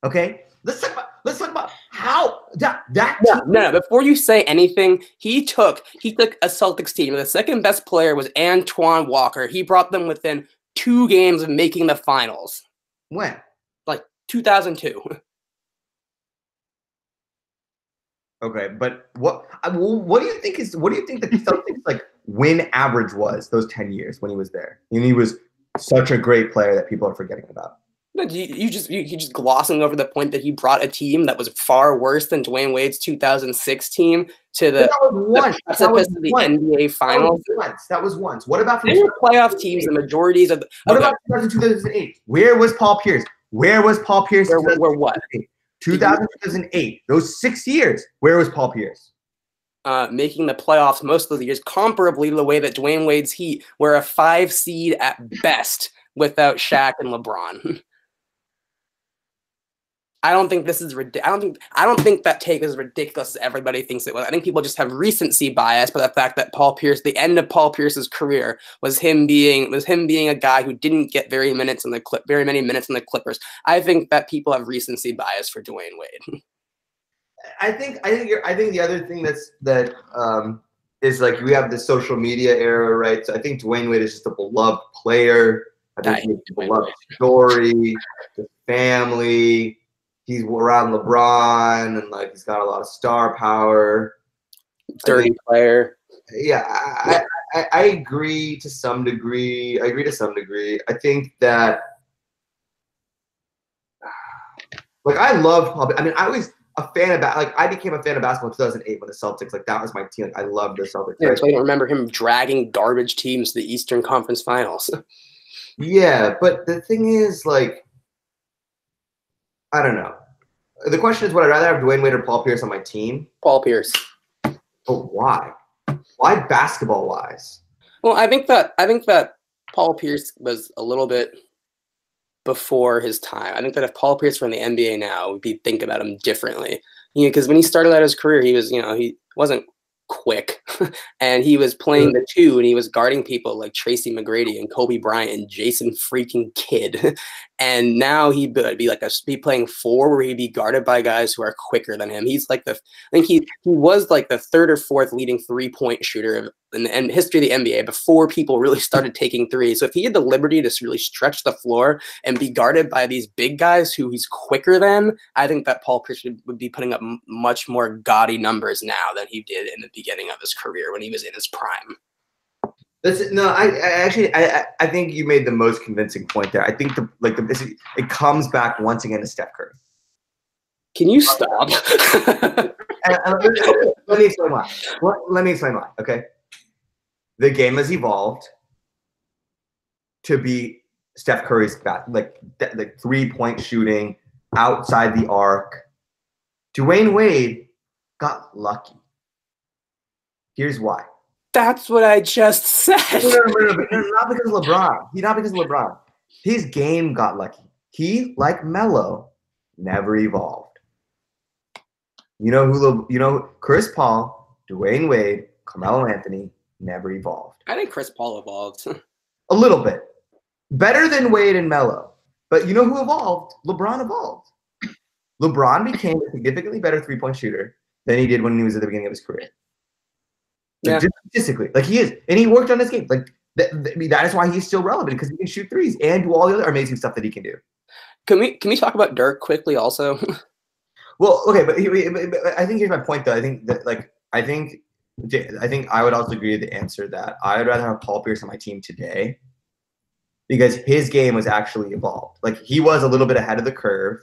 Okay, let's talk about how that No. Before you say anything, he took a Celtics team. The second best player was Antoine Walker. He brought them within 2 games of making the finals. When? Like 2002. Okay, but what do you think the Celtics like win average was those 10 years when he was there? And he was such a great player that people are forgetting about. No, you just glossing over the point that he brought a team that was far worse than Dwayne Wade's 2006 team to the precipice of the NBA Finals. That was once. What about from playoff teams? The majorities of what about 2008? Where was Paul Pierce? Where what? 2008. Those 6 years. Where was Paul Pierce? Making the playoffs most of the years, comparably to the way that Dwayne Wade's Heat were a 5 seed at best without Shaq and LeBron. I don't think this is ridiculous. I don't think that take is as ridiculous as everybody thinks it was. I think people just have recency bias by the fact that Paul Pierce, the end of Paul Pierce's career, was him being a guy who didn't get very many minutes in the Clippers. I think that people have recency bias for Dwayne Wade. I think the other thing is like we have the social media era, right? So I think Dwayne Wade is just a beloved player. I think he's a beloved story, the family. He's around LeBron and like he's got a lot of star power. Dirty player. Yeah, I agree to some degree. I think that like I love Paul. I mean, I was a fan of I became a fan of basketball in 2008 when the Celtics, like that was my team. Like, I loved the Celtics. Yeah, so I don't remember him dragging garbage teams to the Eastern Conference Finals. Yeah, but the thing is, like, I don't know. The question is, would I rather have Dwayne Wade or Paul Pierce on my team? Paul Pierce. But why? Why basketball-wise? Well, I think that Paul Pierce was a little bit before his time. I think that if Paul Pierce were in the NBA now, we'd think about him differently. You know, because when he started out his career, he was, he wasn't quick, and he was playing the 2, and he was guarding people like Tracy McGrady and Kobe Bryant and Jason freaking Kidd. And now he'd be playing 4, where he'd be guarded by guys who are quicker than him. He's like I think he was like the 3rd or 4th leading 3-point shooter in the history of the NBA before people really started taking threes. So if he had the liberty to really stretch the floor and be guarded by these big guys who he's quicker than, I think that Paul Pierce would be putting up much more gaudy numbers now than he did in the beginning of his career when he was in his prime. I think you made the most convincing point there. I think it comes back once again to Steph Curry. Can you stop? Let me explain why. Let me explain why. Okay, the game has evolved to be Steph Curry's like 3-point shooting outside the arc. Dwayne Wade got lucky. Here's why. That's what I just said. No, not because of LeBron. Not because of LeBron. His game got lucky. He, like Melo, never evolved. Chris Paul, Dwayne Wade, Carmelo Anthony never evolved. I think Chris Paul evolved. A little bit. Better than Wade and Melo. But you know who evolved? LeBron evolved. LeBron became a significantly better 3-point shooter than he did when he was at the beginning of his career. Yeah. Just statistically, like he is, and he worked on his game. Like that is why he's still relevant, because he can shoot threes and do all the other amazing stuff that he can do. Can we talk about Dirk quickly also? Well, okay, but I think here's my point though. I think that I think I would also agree with the answer that I would rather have Paul Pierce on my team today, because his game was actually evolved. Like he was a little bit ahead of the curve.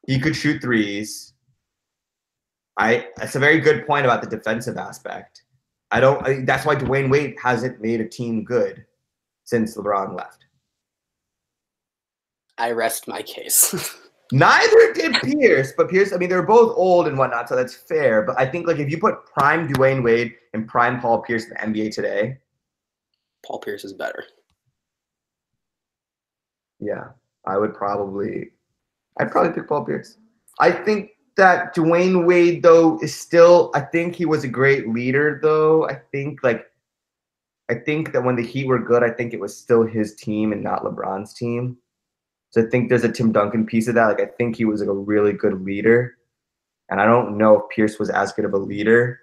He could shoot threes. That's a very good point about the defensive aspect. That's why Dwayne Wade hasn't made a team good since LeBron left. I rest my case. Neither did Pierce, but Pierce, I mean, they're both old and whatnot, so that's fair. But I think like if you put prime Dwayne Wade and prime Paul Pierce in the NBA today, Paul Pierce is better. Yeah, I'd probably pick Paul Pierce. I think that Dwayne Wade, though, is still. I think he was a great leader, though. I think that when the Heat were good, I think it was still his team and not LeBron's team. So I think there's a Tim Duncan piece of that. Like, I think he was like a really good leader, and I don't know if Pierce was as good of a leader.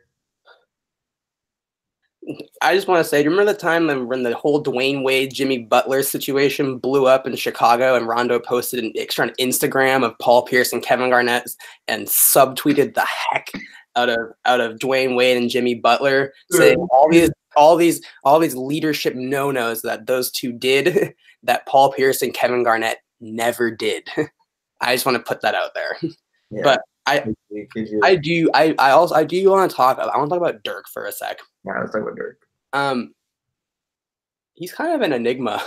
I just want to say, do you remember the time when the whole Dwayne Wade, Jimmy Butler situation blew up in Chicago, and Rondo posted an extra on Instagram of Paul Pierce and Kevin Garnett and subtweeted the heck out of Dwayne Wade and Jimmy Butler, saying all these leadership no-nos that those two did that Paul Pierce and Kevin Garnett never did. I just want to put that out there. Yeah. But I do want to talk about Dirk for a sec. Yeah, let's talk about Dirk. He's kind of an enigma.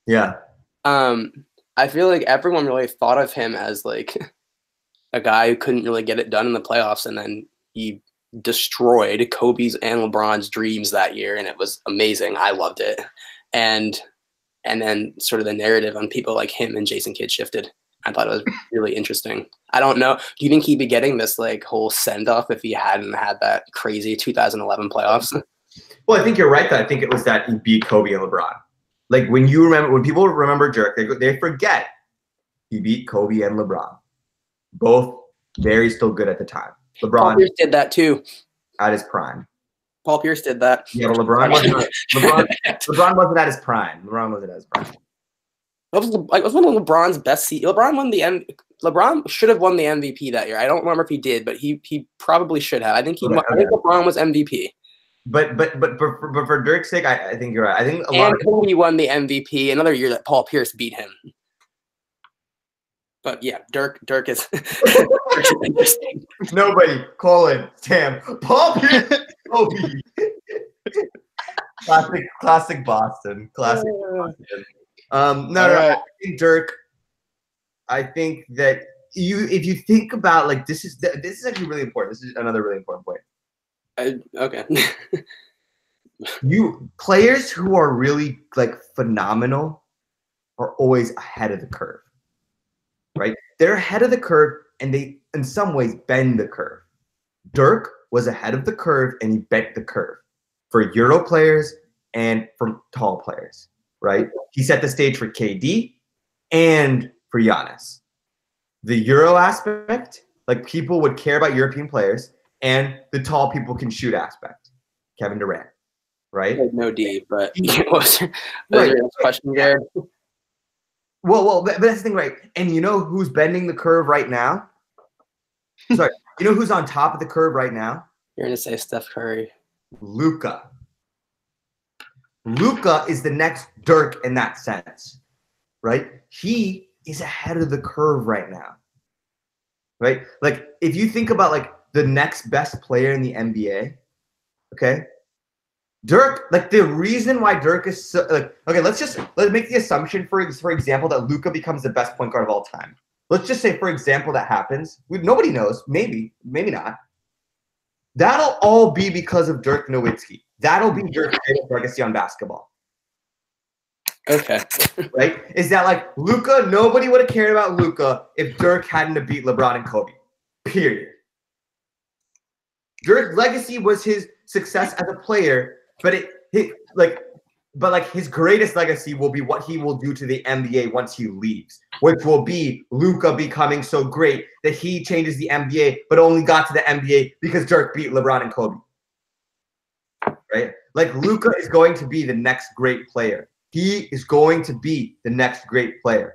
Yeah. I feel like everyone really thought of him as like a guy who couldn't really get it done in the playoffs, and then he destroyed Kobe's and LeBron's dreams that year, and it was amazing. I loved it. And then sort of the narrative on people like him and Jason Kidd shifted. I thought it was really interesting. I don't know. Do you think he'd be getting this like whole send-off if he hadn't had that crazy 2011 playoffs? Well, I think you're right. I think it was that he beat Kobe and LeBron. Like when people remember Dirk, they forget he beat Kobe and LeBron. Both very still good at the time. LeBron Paul Pierce did that too. At his prime. Paul Pierce did that. Yeah, but LeBron wasn't at his prime. LeBron wasn't at his prime. It was one of LeBron's best seasons. LeBron should have won the MVP that year. I don't remember if he did, but he probably should have. I think LeBron was MVP. But for Dirk's sake, I think you're right. I think Kobe won the MVP another year that Paul Pierce beat him. But yeah, Dirk is interesting. Nobody call it Sam. Paul Pierce, Kobe. Classic Boston. Classic Boston. I think Dirk. I think that if you think about like this is actually really important. This is another really important point. Okay. Players who are really like phenomenal are always ahead of the curve, right? They're ahead of the curve, and they in some ways bend the curve. Dirk was ahead of the curve, and he bent the curve for Euro players and for tall players. Right? He set the stage for KD and for Giannis. The Euro aspect, like people would care about European players, and the tall people can shoot aspect. Kevin Durant, right? No D, but was your question there? Well, but that's the thing, right? And you know who's bending the curve right now? Sorry, you know who's on top of the curve right now? You're gonna say Steph Curry. Luka. Luka is the next Dirk in that sense, right? He is ahead of the curve right now, right? Like if you think about like the next best player in the NBA, okay? Dirk, like the reason why Dirk is so like, okay, let's make the assumption for example that Luka becomes the best point guard of all time. Let's just say, for example, that happens. Nobody knows, maybe not. That'll all be because of Dirk Nowitzki. That'll be Dirk's greatest legacy on basketball. Okay. Right? Is that like Luka? Nobody would have cared about Luka if Dirk hadn't have beat LeBron and Kobe. Period. Dirk's legacy was his success as a player, but his greatest legacy will be what he will do to the NBA once he leaves, which will be Luka becoming so great that he changes the NBA, but only got to the NBA because Dirk beat LeBron and Kobe. Right? Like Luka is going to be the next great player. He is going to be the next great player.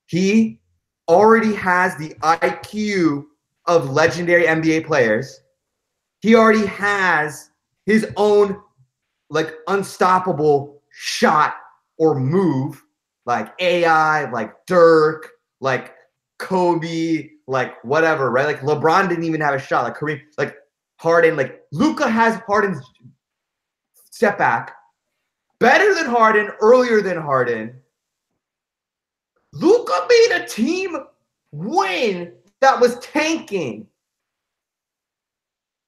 He already has the IQ of legendary NBA players. He already has his own like unstoppable shot or move, like AI, like Dirk, like Kobe, like whatever, right? Like LeBron didn't even have a shot, like Kareem, like Harden, like Luka has Harden's step back, better than Harden, earlier than Harden. Luka made a team win that was tanking.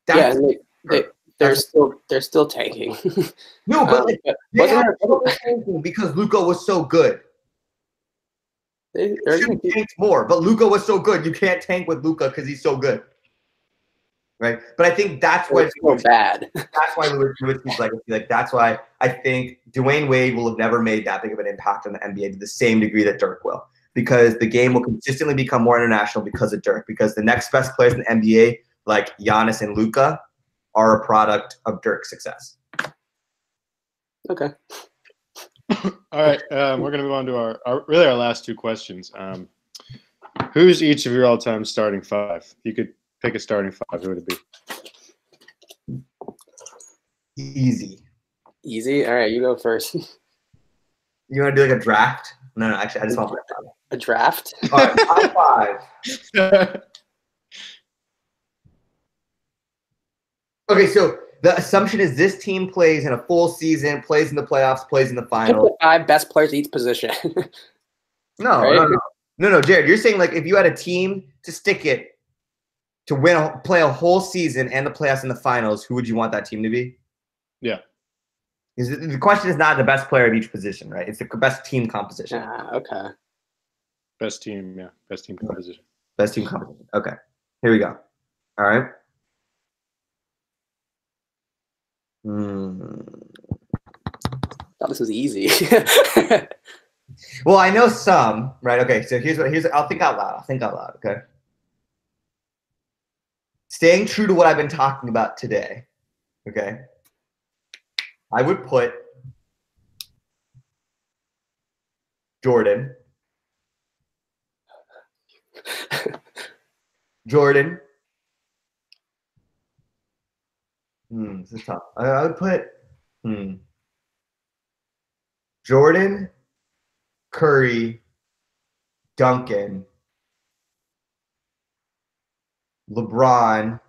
That's, they're still tanking. No, but they had trouble tanking because Luka was so good. They're You should have tanked more, but Luka was so good. You can't tank with Luka because he's so good, right? But I think that's why it's so bad. That's why Nowitzki's legacy. Like that's why I think Dwayne Wade will have never made that big of an impact on the NBA to the same degree that Dirk will, because the game will consistently become more international because of Dirk. Because the next best players in the NBA, like Giannis and Luka, are a product of Dirk's success. Okay. All right, we're going to move on to our last 2 questions. Who's each of your all-time starting 5? If you could pick a starting 5, who would it be? Easy. Easy? All right, you go first. You want to do like a draft? No, actually, I just want a draft. All right, top 5. Okay, so the assumption is this team plays in a full season, plays in the playoffs, plays in the finals. The 5 best players at each position. No, Jared. You're saying like if you had a team to stick it to play a whole season and the playoffs and the finals, who would you want that team to be? Yeah. The question is not the best player of each position, right? It's the best team composition. Okay. Best team, yeah. Best team composition. Best team composition. Okay. Here we go. All right. Thought this was easy. Well, I know some, right? Okay, so here's I'll think out loud. Okay. Staying true to what I've been talking about today. Okay. I would put Jordan. This is tough. I would put Jordan, Curry, Duncan, LeBron,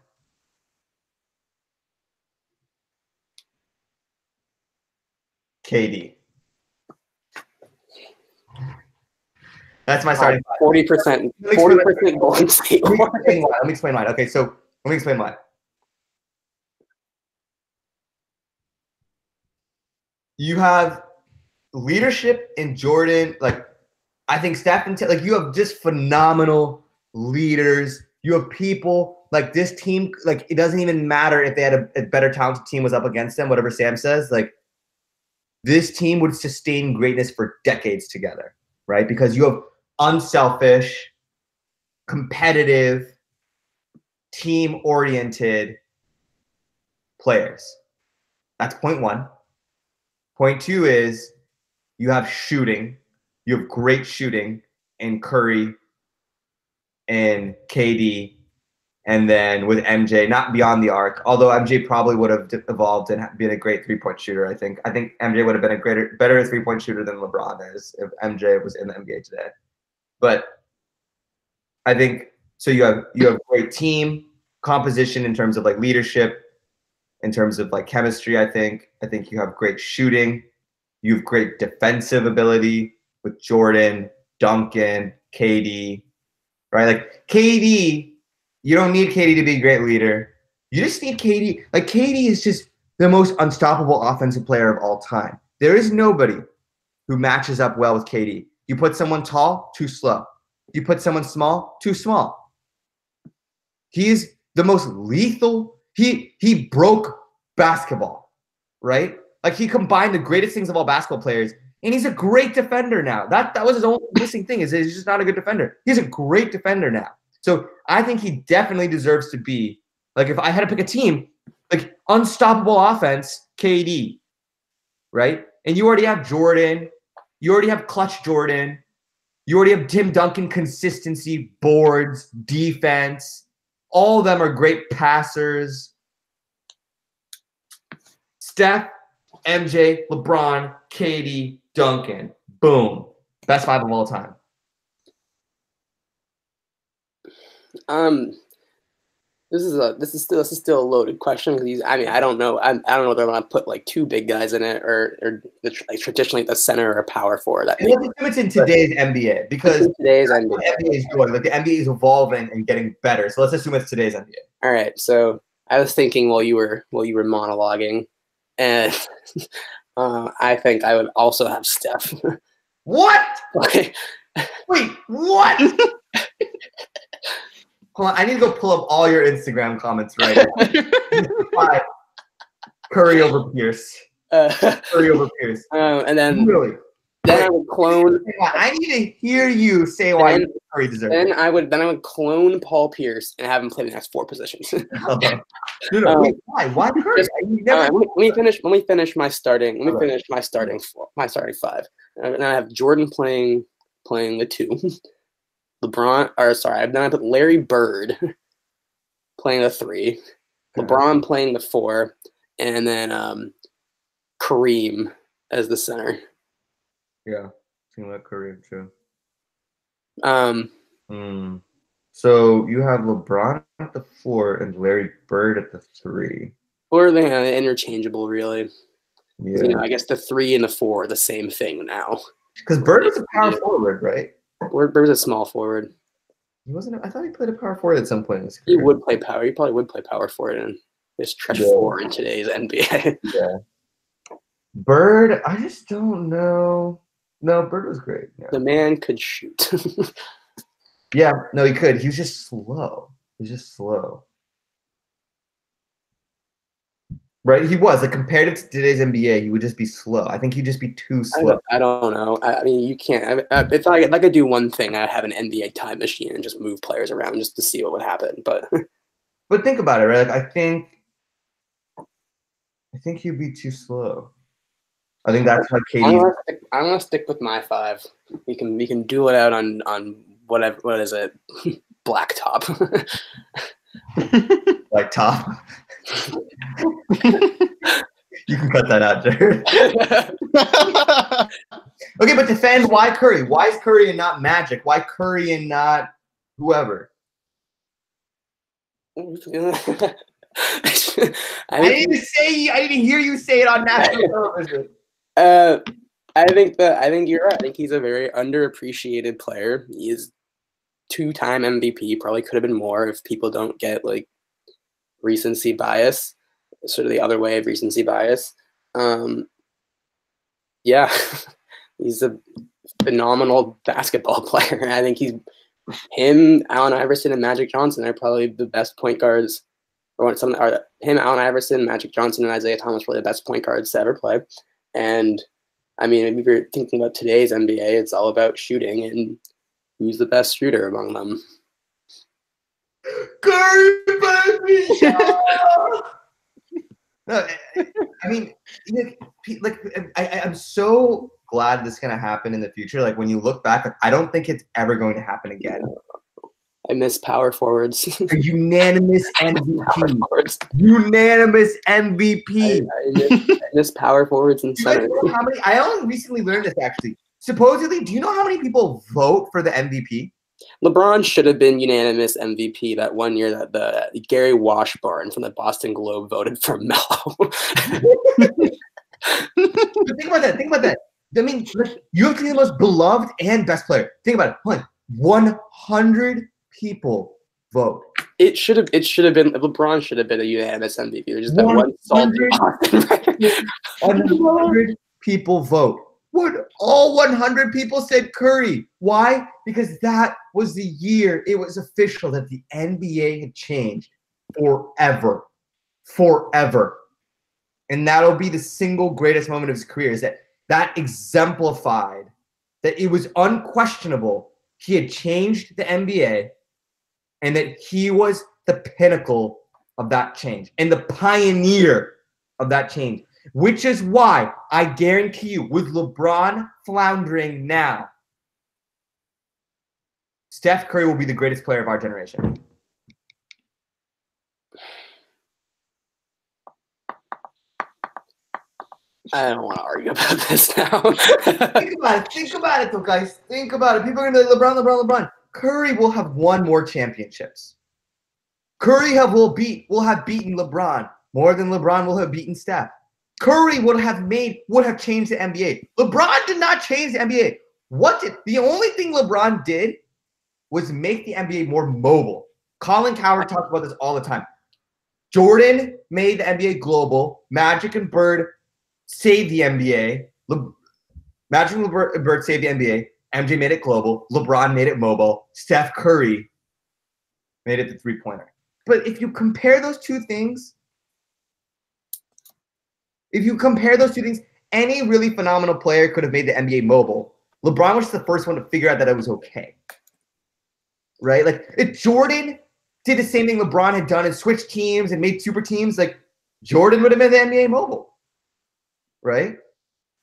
KD. That's my starting 40%. 40% Golden State. Let me explain why. Okay, so let me explain why. You have leadership in Jordan. Like, I think Steph and like you have just phenomenal leaders. You have people like this team. Like, it doesn't even matter if they had a better talented team was up against them. Whatever Sam says, like this team would sustain greatness for decades together, right? Because you have unselfish, competitive, team-oriented players. That's point 1. Point 2 is you have shooting. You have great shooting in Curry and KD. And then with MJ, not beyond the arc, although MJ probably would have evolved and been a great three-point shooter. I think MJ would have been a better three-point shooter than LeBron is if MJ was in the NBA today. But I think so. You have great team composition in terms of like leadership, in terms of like chemistry. I think you have great shooting. You have great defensive ability with Jordan, Duncan, KD, right? Like KD. You don't need KD to be a great leader. You just need KD. Like KD is just the most unstoppable offensive player of all time. There is nobody who matches up well with KD. You put someone tall, too slow. You put someone small, too small. He's the most lethal. He broke basketball, right? Like he combined the greatest things of all basketball players, and he's a great defender now. That was his only missing thing is he's just not a good defender. He's a great defender now. So I think he definitely deserves to be, like if I had to pick a team, like unstoppable offense, KD, right? And you already have Jordan. You already have clutch Jordan. You already have Tim Duncan consistency, boards, defense. All of them are great passers. Steph, MJ, LeBron, KD, Duncan. Boom. Best 5 of all time. This is still a loaded question because I don't know. I don't know whether I want to put like 2 big guys in it or like traditionally the center or power forward. It's in today's NBA because today's NBA is going. Like the NBA is evolving and getting better. So let's assume it's today's NBA. All right. So I was thinking while you were monologuing, and I think I would also have Steph. What? Okay. Wait, what? Hold on, I need to go pull up all your Instagram comments right now. Curry over Pierce. Curry over Pierce. And then Really? Then I would clone. I need to hear you say why Curry deserves it. Then I would clone Paul Pierce and have him play the next 4 positions. Wait, why? Why Curry? Let me finish my starting. Let me finish my starting 5. And I have Jordan playing the 2. Then I put Larry Bird playing the 3. LeBron playing the 4, and then Kareem as the center. Yeah, seems like Kareem too. So you have LeBron at the 4 and Larry Bird at the 3. Or they interchangeable, really. Yeah. I guess the 3 and the 4 are the same thing now. Because Bird was a power forward, right? Bird was a small forward. He wasn't. I thought he played a power forward at some point in his career. He would play power. He probably would play power forward in this stretch 4 in today's NBA. Yeah. Bird, I just don't know. No, Bird was great. Yeah. The man could shoot. Yeah, no, he could. He was just slow. Right? He was. Like, compared to today's NBA, he would just be slow. I think he'd just be too slow. I don't know. I mean, you can't. If I could do one thing, I'd have an NBA time machine and just move players around just to see what would happen. But think about it, right? Like, I think he'd be too slow. I think that's how KD. I'm gonna stick with my 5. We can duel it out on whatever. What is it? Blacktop. Like top. You can cut that out, Jared. Okay, but defend why Curry? Why is Curry and not Magic? Why Curry and not whoever? I didn't hear you say it on national television. I think you're right. I think he's a very underappreciated player. He is 2-time MVP. Probably could have been more if people don't get like recency bias, sort of the other way of recency bias. Yeah, he's a phenomenal basketball player. I think him, Allen Iverson, and Magic Johnson are probably the best point guards. Allen Iverson, Magic Johnson, and Isaiah Thomas were the best point guards to ever play. And I mean, if you're thinking about today's NBA, it's all about shooting and who's the best shooter among them. Curry, baby! No, I mean, I'm so glad this is gonna happen in the future. Like when you look back, I don't think it's ever going to happen again. I miss power forwards. A unanimous MVP. Unanimous MVP. I miss power forwards and centers. I only recently learned this actually. Supposedly, do you know how many people vote for the MVP? LeBron should have been unanimous MVP that one year that the Gary Washburn from the Boston Globe voted for Melo. Think about that. I mean, you have to be the most beloved and best player. Think about it. 100 people vote. It should have been LeBron should have been a unanimous MVP. There's just that one salty 100 people vote. All 100 people said Curry. Why? Because that was the year it was official that the NBA had changed forever. And that'll be the single greatest moment of his career, is that exemplified that it was unquestionable he had changed the NBA and that he was the pinnacle of that change and the pioneer of that change. Which is why I guarantee you, with LeBron floundering now, Steph Curry will be the greatest player of our generation. I don't want to argue about this now. Think about it, though, guys. Think about it. People are going to be like, LeBron. Curry will have won more championships. Curry will have beaten LeBron more than LeBron will have beaten Steph. Curry would have changed the NBA. LeBron did not change the NBA. The only thing LeBron did was make the NBA more mobile. Colin Cowherd talks about this all the time. Jordan made the NBA global. Magic and Bird saved the NBA. Magic and Bird saved the NBA. MJ made it global. LeBron made it mobile. Steph Curry made it the three-pointer. But if you compare those two things, any really phenomenal player could have made the NBA mobile. LeBron was the first one to figure out that it was okay. Right? Like, if Jordan did the same thing LeBron had done and switched teams and made super teams, like, Jordan would have made the NBA mobile. Right?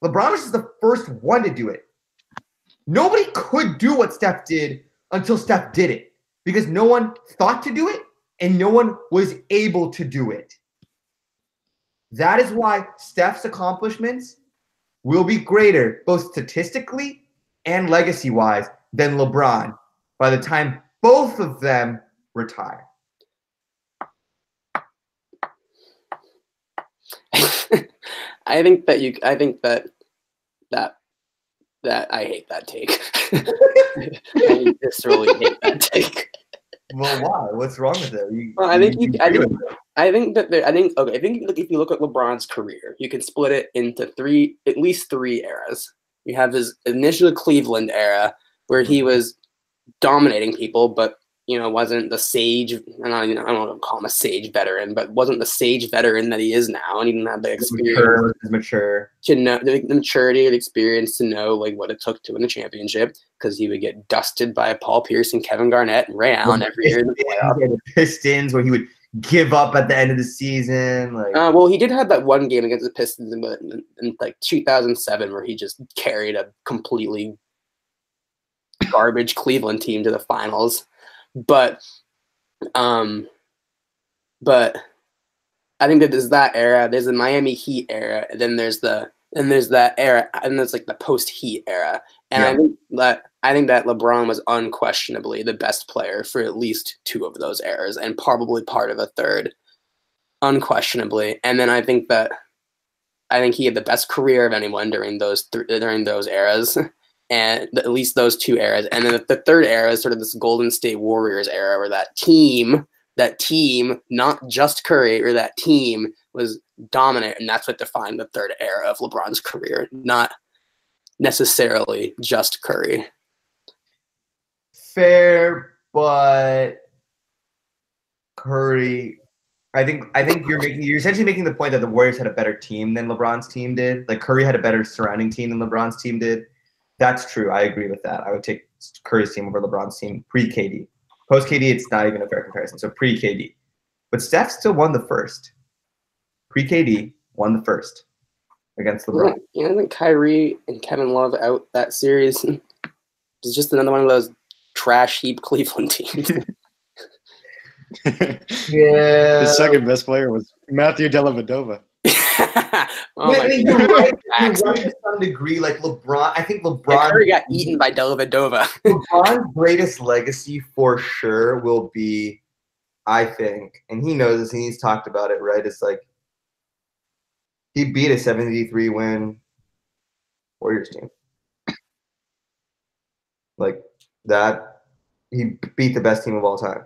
LeBron was just the first one to do it. Nobody could do what Steph did until Steph did it because no one thought to do it and no one was able to do it. That is why Steph's accomplishments will be greater, both statistically and legacy-wise, than LeBron by the time both of them retire. I think that I hate that take. I viscerally hate that take. Well, why? What's wrong with it? Well, I think if you look at LeBron's career, you can split it into at least three eras. You have his initial Cleveland era where he was dominating people, but wasn't the sage. And I don't want to call him a sage veteran, but wasn't the sage veteran that he is now, and he didn't have the experience, mature to know the maturity and experience to know like what it took to win the championship. Because he would get dusted by Paul Pierce and Kevin Garnett and Ray Allen every year in the playoffs. The Pistons, where he would give up at the end of the season. Well, he did have that one game against the Pistons in like 2007 where he just carried a completely garbage Cleveland team to the finals. But I think that there's that era. There's the Miami Heat era, and then there's that era, and there's like the post Heat era. And I think that LeBron was unquestionably the best player for at least two of those eras, and probably part of a third, unquestionably. And then I think he had the best career of anyone during those eras. And at least those two eras. And then the third era is sort of this Golden State Warriors era where that team, not just Curry, or that team was dominant. And that's what defined the third era of LeBron's career, not necessarily just Curry. Fair, but Curry, I think you're essentially making the point that the Warriors had a better team than LeBron's team did. Like, Curry had a better surrounding team than LeBron's team did. That's true. I agree with that. I would take Curry's team over LeBron's team pre-KD. Post-KD, it's not even a fair comparison. So pre-KD. But Steph still won the first. Pre-KD won the first against LeBron. I think Kyrie and Kevin Love out that series. It's just another one of those trash heap Cleveland teams. Yeah. His second best player was Matthew Dellavedova. You're right to some degree. Like LeBron, I think LeBron Curry got eaten by Dellavedova. LeBron's greatest legacy for sure will be, I think, and he knows this and he's talked about it, right? It's like he beat a 73 win Warriors team. Like that, he beat the best team of all time.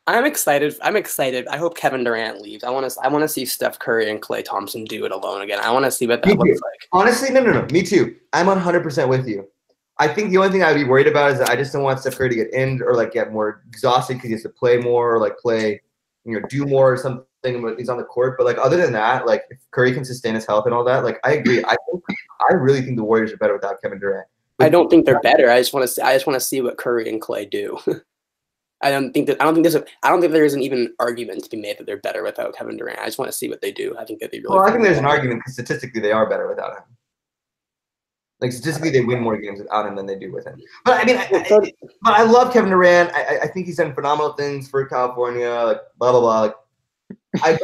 I'm excited. I hope Kevin Durant leaves. I want to see Steph Curry and Klay Thompson do it alone again. I want to see what that looks like. Honestly, no. Me too. I'm 100% with you. I think the only thing I'd be worried about is that I just don't want Steph Curry to get injured or like get more exhausted because he has to play more or like play, do more or something when he's on the court. But like other than that, like if Curry can sustain his health and all that, like I agree. I really think the Warriors are better without Kevin Durant. I don't think they're better. I just want to see what Curry and Klay do. I don't think there is an even argument to be made that they're better without Kevin Durant. I just want to see what they do. I think that they really. Well, I think there's an argument because statistically they are better without him. Like statistically, they win more games without him than they do with him. But I mean, but I love Kevin Durant. I think he's done phenomenal things for California. Like blah blah blah. Like,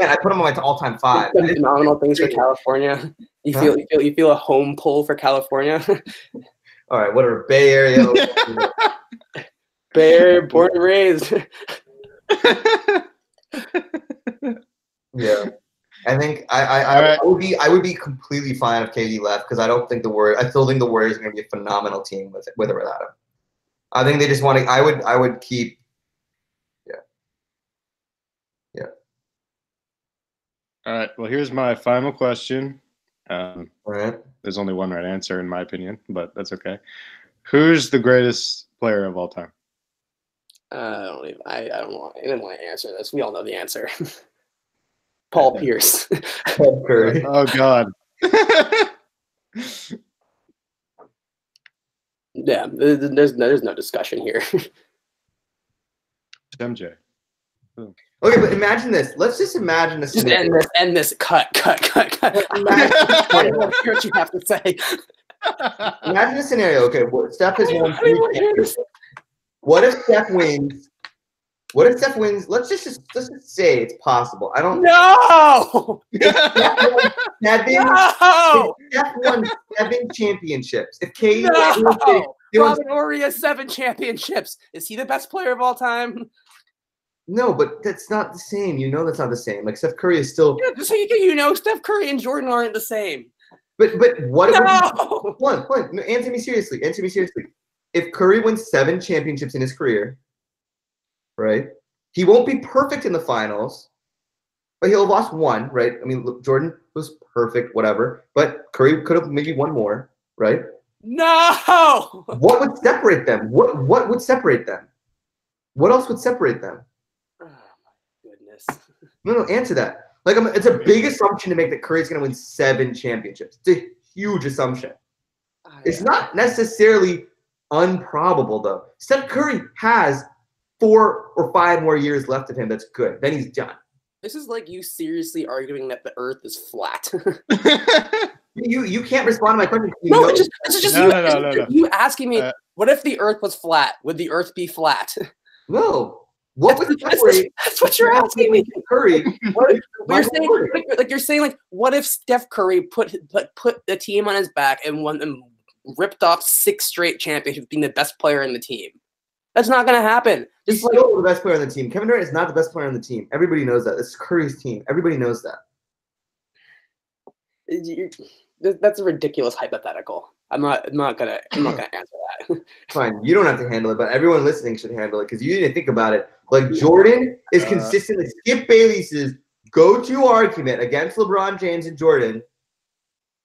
I put him on my all-time 5. Phenomenal things for California. You feel a home pull for California. All right, whatever. Bay Area. Bay Area, born and raised. Yeah, I think I would be completely fine if KD left because I don't think I still think the Warriors are going to be a phenomenal team with or without him. I think they just want to. I would keep. Yeah. All right. Well, here's my final question. All right. There's only one right answer in my opinion, but that's okay. Who's the greatest player of all time? I didn't want to answer this. We all know the answer. Paul Pierce. Steph Curry. Oh God. Yeah, there's no discussion here. MJ. Okay, but imagine this. Let's just imagine a Just scenario. end this. Cut. I don't want to hear what you have to say. Imagine a scenario. Okay, Steph has won I 3 don't want to hear this. championships. What if Steph wins? What if Steph wins? Let's just say it's possible. I don't. No. No. Steph won 7 championships. If KD No. he won, Robin Horry has 7 championships. Is he the best player of all time? no, but that's not the same. You know that's not the same. Like Steph Curry is still. Yeah, so you know Steph Curry and Jordan aren't the same. But what? No. One. No, answer me seriously. Answer me seriously. If Curry wins 7 championships in his career, right? He won't be perfect in the finals, but he'll have lost 1, right? I mean, look, Jordan was perfect, whatever, but Curry could have maybe won more, right? No. What would separate them? What would separate them? What else would separate them? Oh my goodness. No, answer that. Like, it's a big assumption to make that Curry's going to win 7 championships. It's a huge assumption. It's not necessarily improbable, though. Steph Curry has 4 or 5 more years left of him. That's good. Then he's done. This is like you seriously arguing that the Earth is flat. You can't respond to my question. No, this is just No. you asking me. What if the Earth was flat? Would the Earth be flat? No. What would separate? That's what you're asking me. Curry. You're saying what if Steph Curry put the team on his back and won and ripped off 6 straight championships, being the best player in the team? That's not going to happen. He's still the best player on the team. Kevin Durant is not the best player on the team. Everybody knows that. It's Curry's team. Everybody knows that. That's a ridiculous hypothetical. I'm not gonna answer that. Fine, you don't have to handle it, but everyone listening should handle it because you need to think about it. Like Jordan is consistently Skip Bayless's go-to argument against LeBron James and Jordan.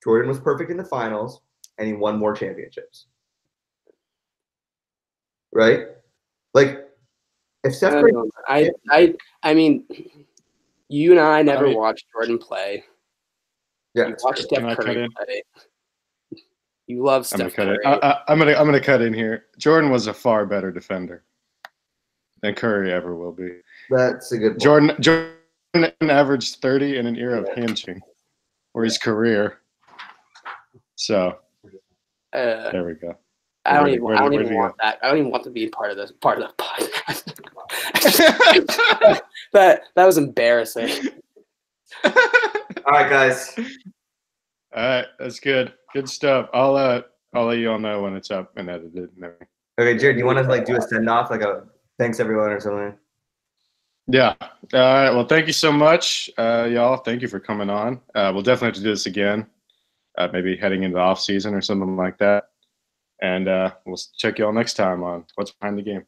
Jordan was perfect in the finals, and he won more championships. Right? Like, if Steph Curry, I mean, you and I never watched Jordan play. Yeah, you watched Steph Curry play. You love Steph Curry. I'm gonna cut in here. Jordan was a far better defender than Curry ever will be. That's a good point. Jordan averaged 30 in an era of hinching, or his career. So there we go. I don't even want that. I don't even want to be part of the podcast. that was embarrassing. All right, guys. All right, that's good. Good stuff. I'll let you all know when it's up and edited and everything. Okay, Jared, do you want to do a send off, like a thanks everyone or something? Yeah. All right. Well, thank you so much, y'all. Thank you for coming on. We'll definitely have to do this again, maybe heading into the off season or something like that. And we'll check y'all next time on What's Behind the Game.